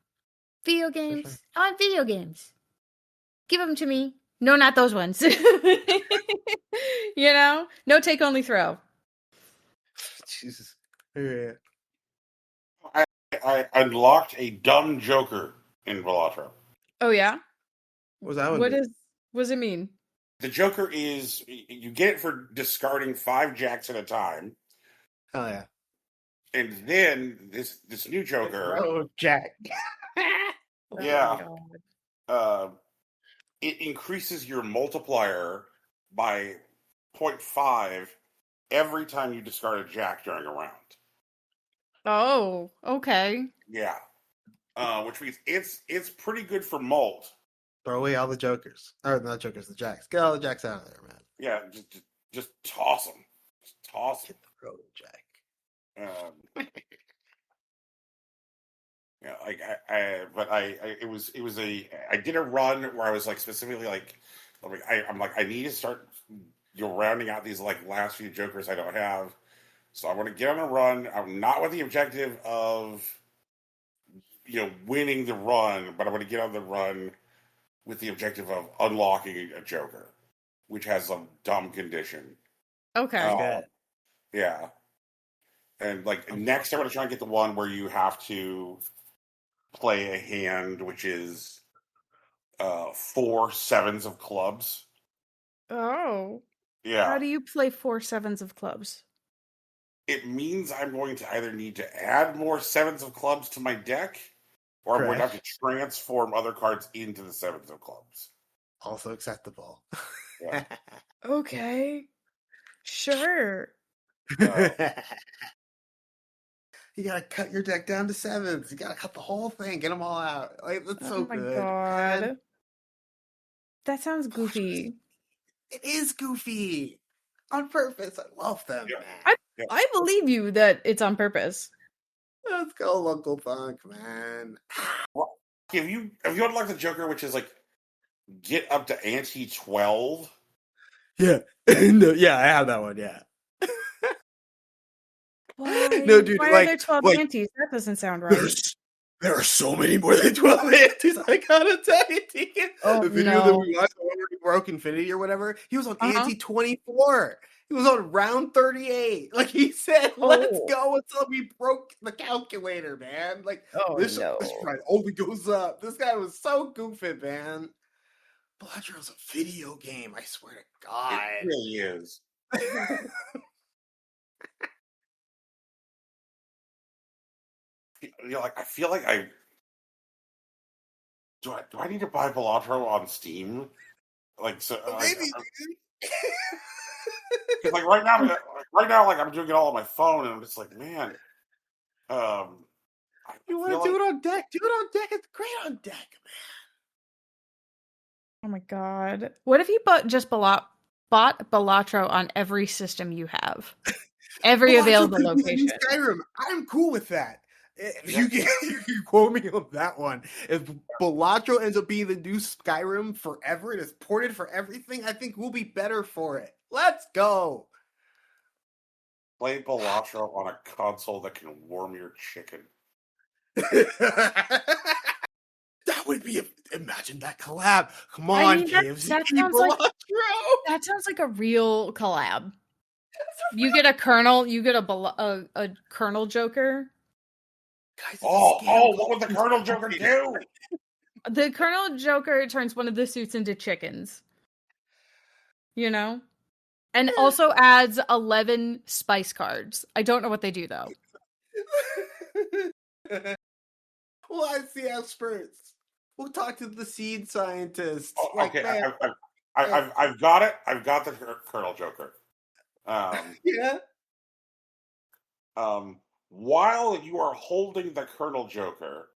Video games. I want video games. Give them to me. No, not those ones. You know? No take, only throw. Jesus. Yeah. I unlocked a dumb Joker in Velatro. Oh, yeah? What was that one? What does it mean? The Joker is, you get it for discarding 5 jacks at a time. Oh, yeah. And then this new Joker. Oh, Jack. Yeah. It increases your multiplier by 0.5 every time you discard a jack during a round. Oh, okay. Yeah. Which means it's pretty good for mult. Throw away all the jokers. Or not jokers, the jacks. Get all the jacks out of there, man. Yeah, just toss them. Just toss them. Hit the road, Jack. Yeah, like I did a run where I was like specifically I need to start rounding out these like last few jokers I don't have. So I want to get on a run. I'm not with the objective of winning the run, but I want to get on the run with the objective of unlocking a joker, which has some dumb condition. Okay. Yeah. And next I want to try and get the one where you have to play a hand which is 4 sevens of clubs. Oh. Yeah. How do you play 4 sevens of clubs? It means I'm going to either need to add more sevens of clubs to my deck, or I'm going to have to transform other cards into the sevens of clubs. Also acceptable. Yeah. Okay. Sure. You gotta cut your deck down to 7s. You gotta cut the whole thing. Get them all out. That's so good. Oh my god. Man. That sounds goofy. It is goofy. On purpose. I love them, man. I believe you that it's on purpose. Let's go, Uncle Funk, man. Well, have you unlocked the Joker, which is get up to ante 12? Yeah. No, yeah, I have that one, yeah. Why? No, dude, why are there 12 antes? That doesn't sound right. There are so many more than 12 antes. I gotta tell you, Deacon. The video that we watched, where he broke Infinity or whatever, he was on ante 24. He was on round 38. He said, let's go until we broke the calculator, man. This ride only goes up. This guy was so goofy, man. Bladger's a video game, I swear to God. It really is. I feel like do I need to buy Velatro on Steam? Maybe. Because right now, I'm doing it all on my phone, and I'm just like, man. You want to do it on deck? Do it on deck. It's great on deck, man. Oh my god! What if you bought Velatro on every system you have, every available location? Skyrim. I'm cool with that. If you can quote me on that one. If Velatro ends up being the new Skyrim forever, it is ported for everything, I think we'll be better for it. Let's go. Play Velatro on a console that can warm your chicken. That would be imagine that collab. Come on, KFC. That sounds like a real collab. You get a Colonel, you get a Colonel Joker. Guys, what would the Colonel Joker do? The Colonel Joker turns one of the suits into chickens. And also adds 11 spice cards. I don't know what they do, though. We'll ask the experts. We'll talk to the seed scientists. Okay, I've got it. I've got the Colonel Joker. Yeah. While you are holding the Colonel Joker,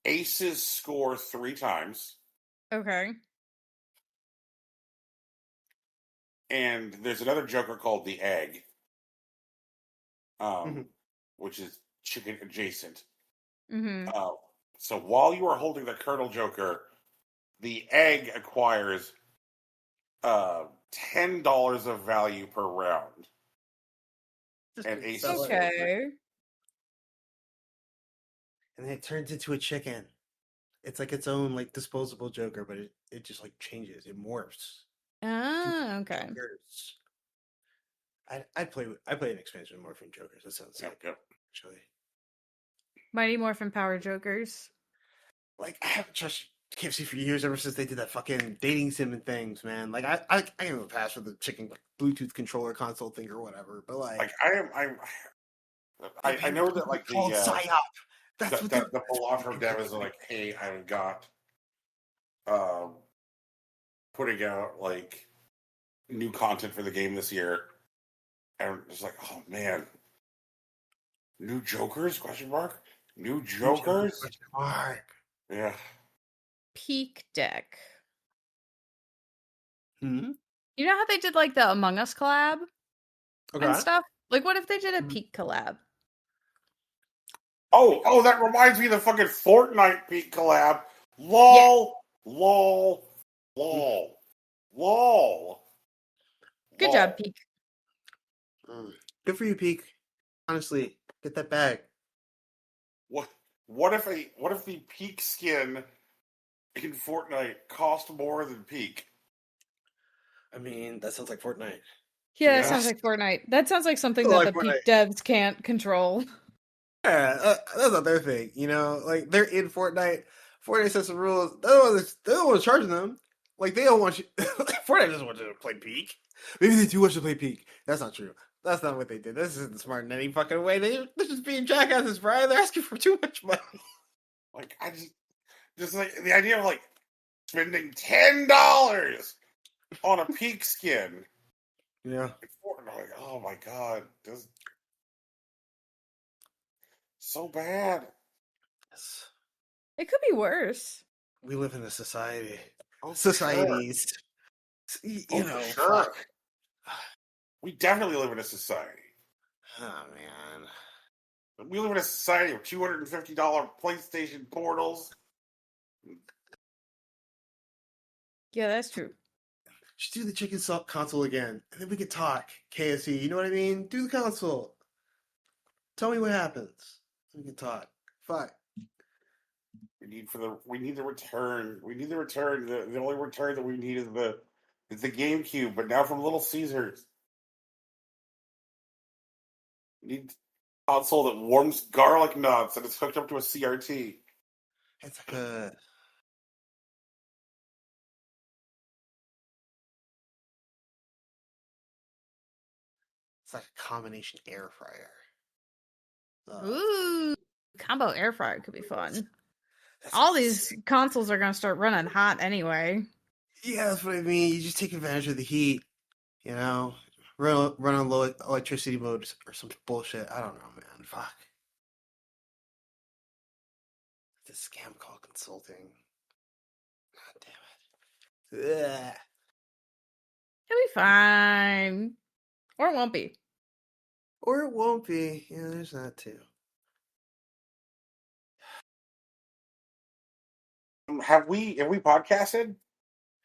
aces score 3 times. Okay. And there's another Joker called the Egg, which is chicken adjacent. Mm-hmm. So while you are holding the Colonel Joker, the Egg acquires $10 of value per round. And aces. Okay. and then it turns into a chicken. It's like its own like disposable Joker, but it just like changes. It morphs. Ah, okay. Jokers. I play an expansion of morphing Jokers. That sounds sick. Yep. Actually, Mighty Morphin Power Jokers. like I haven't trusted KFC for years, ever since they did that fucking dating sim and things, man. Like I give them a pass for the chicken Bluetooth controller console thing or whatever, but like I know that like called psyop. That's what the Pilafro dev is like, hey, I've got putting out like new content for the game this year, and it's like, oh man, new Jokers? Question mark. New Jokers? Question mark. Yeah. Peak Deck. Hmm? You know how they did like the Among Us collab and stuff? Like, what if they did a Peak collab? Oh, that reminds me of the fucking Fortnite Peak collab. LOL, yeah. LOL. Good job, Peak. Good for you, Peak. Honestly, get that bag. What if the Peak skin in Fortnite cost more than Peak? I mean, that sounds like Fortnite. Yeah, that sounds like Fortnite. That sounds like something that the Peak devs can't control. Yeah, that's not their thing, you know? Like, they're in Fortnite. Fortnite sets some rules. They're the ones charging them. Like, they don't want you... Fortnite doesn't want you to play Peak. Maybe they do want you to play Peak. That's not true. That's not what they did. This isn't smart in any fucking way. They're just being jackasses, Brian. They're asking for too much money. Like, I just like, the idea of, like, spending $10 on a Peak skin. Yeah. Like, oh my god. This... So bad. Yes. It could be worse. We live in a society. Societies. Sure. You know. Sure. We definitely live in a society. Oh, man. We live in a society of $250 PlayStation portals. Yeah, that's true. Just do the chicken console again, and then we could talk. KSE, you know what I mean? Do the console. Tell me what happens. We can talk. Fuck. We need the return. We need the return. The only return that we need is the GameCube, but now from Little Caesars. We need a console that warms garlic nuts and it's hooked up to a CRT. It's like a... It's like a combination air fryer. Ooh, combo air fryer could be fun. All these consoles are going to start running hot anyway. Yeah, that's what I mean. You just take advantage of the heat, you know? Run on low electricity mode or some bullshit. I don't know, man. Fuck. It's a scam call consulting. God damn it. Ugh. It'll be fine. Or it won't be. Or it won't be. Yeah, there's that too. Have we podcasted?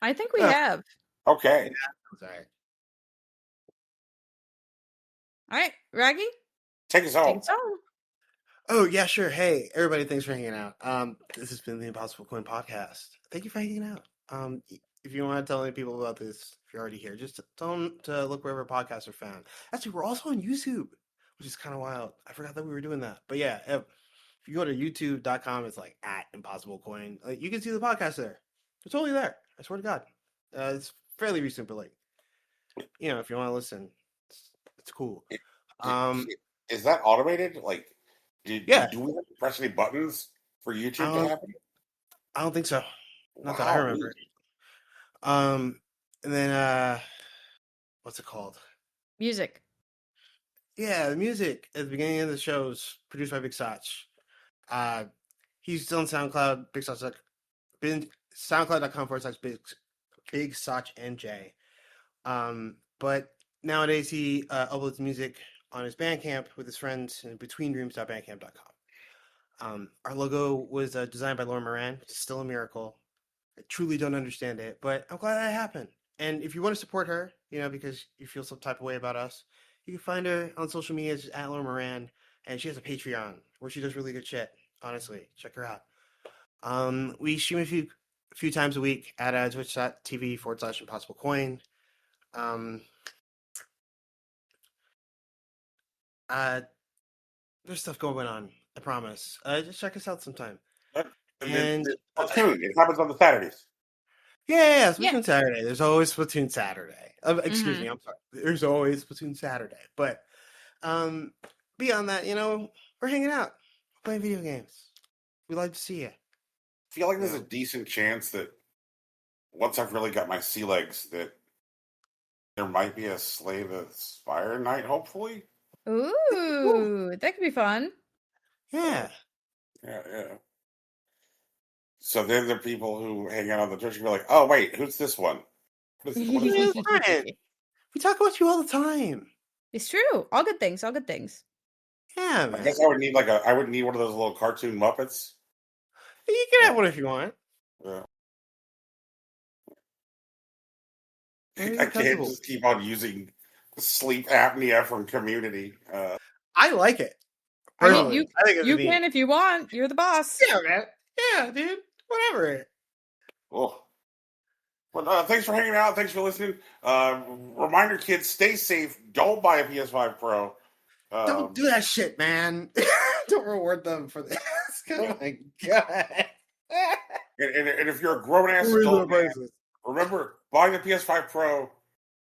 I think we have. Okay. Sorry. All right, Raggy? Take us home. Oh, yeah, sure. Hey, everybody, thanks for hanging out. This has been the Impossible Coin Podcast. Thank you for hanging out. If you want to tell any people about this, if you're already here, just tell them to look wherever podcasts are found. Actually, we're also on YouTube, which is kind of wild. I forgot that we were doing that. But yeah, if you go to youtube.com, it's like @ImpossibleCoin. Like, you can see the podcast there. It's totally there. I swear to God. It's fairly recent, but like, you know, if you want to listen, it's cool. Is that automated? Like, do we have to press any buttons for YouTube to happen? I don't think so. Not that I remember. And then what's it called? Music. Yeah, the music at the beginning of the show is produced by Big Soch. He's still on SoundCloud, Big Soch, SoundCloud.com/Big Soch NJ. But nowadays he uploads music on his Bandcamp with his friends in betweendreams.bandcamp.com. Our logo was designed by Laura Moran, which is still a miracle. I truly don't understand it, but I'm glad that happened. And if you want to support her, you know, because you feel some type of way about us, you can find her on social media at Laura Moran, and she has a Patreon where she does really good shit. Honestly, check her out. We stream a few times a week at twitch.tv/impossible coin. There's stuff going on. I promise. Just check us out sometime. And Splatoon, it happens on the Saturdays. Yeah, Splatoon Saturday. There's always Splatoon Saturday. Excuse me, I'm sorry. There's always Splatoon Saturday. But beyond that, we're hanging out, playing video games. We like to see you. I feel like there's a decent chance that once I've really got my sea legs, that there might be a Slay the Spire night, hopefully. Ooh, that could be fun. Yeah. Yeah. So then the people who hang out on the Twitch can be like, oh, wait, who's this one? What is this? We talk about you all the time. It's true. All good things. Yeah, man. I guess I would need one of those little cartoon Muppets. You can have one if you want. Yeah. I can't just keep on using sleep apnea from Community. I like it. I mean, you can if you want. You're the boss. Yeah, man. Yeah, dude. Whatever. Oh. Well, thanks for hanging out. Thanks for listening. Reminder, kids, stay safe. Don't buy a PS5 Pro. Don't do that shit, man. Don't reward them for this. Oh my god. And if you're a grown-ass adult, man, remember, buying a PS5 Pro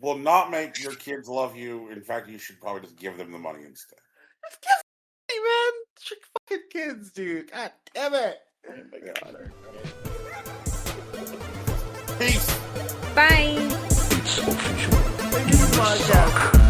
will not make your kids love you. In fact, you should probably just give them the money instead. Hey, man. Trick fucking kids, dude. God damn it. Oh my god. Peace. Bye. Thank you,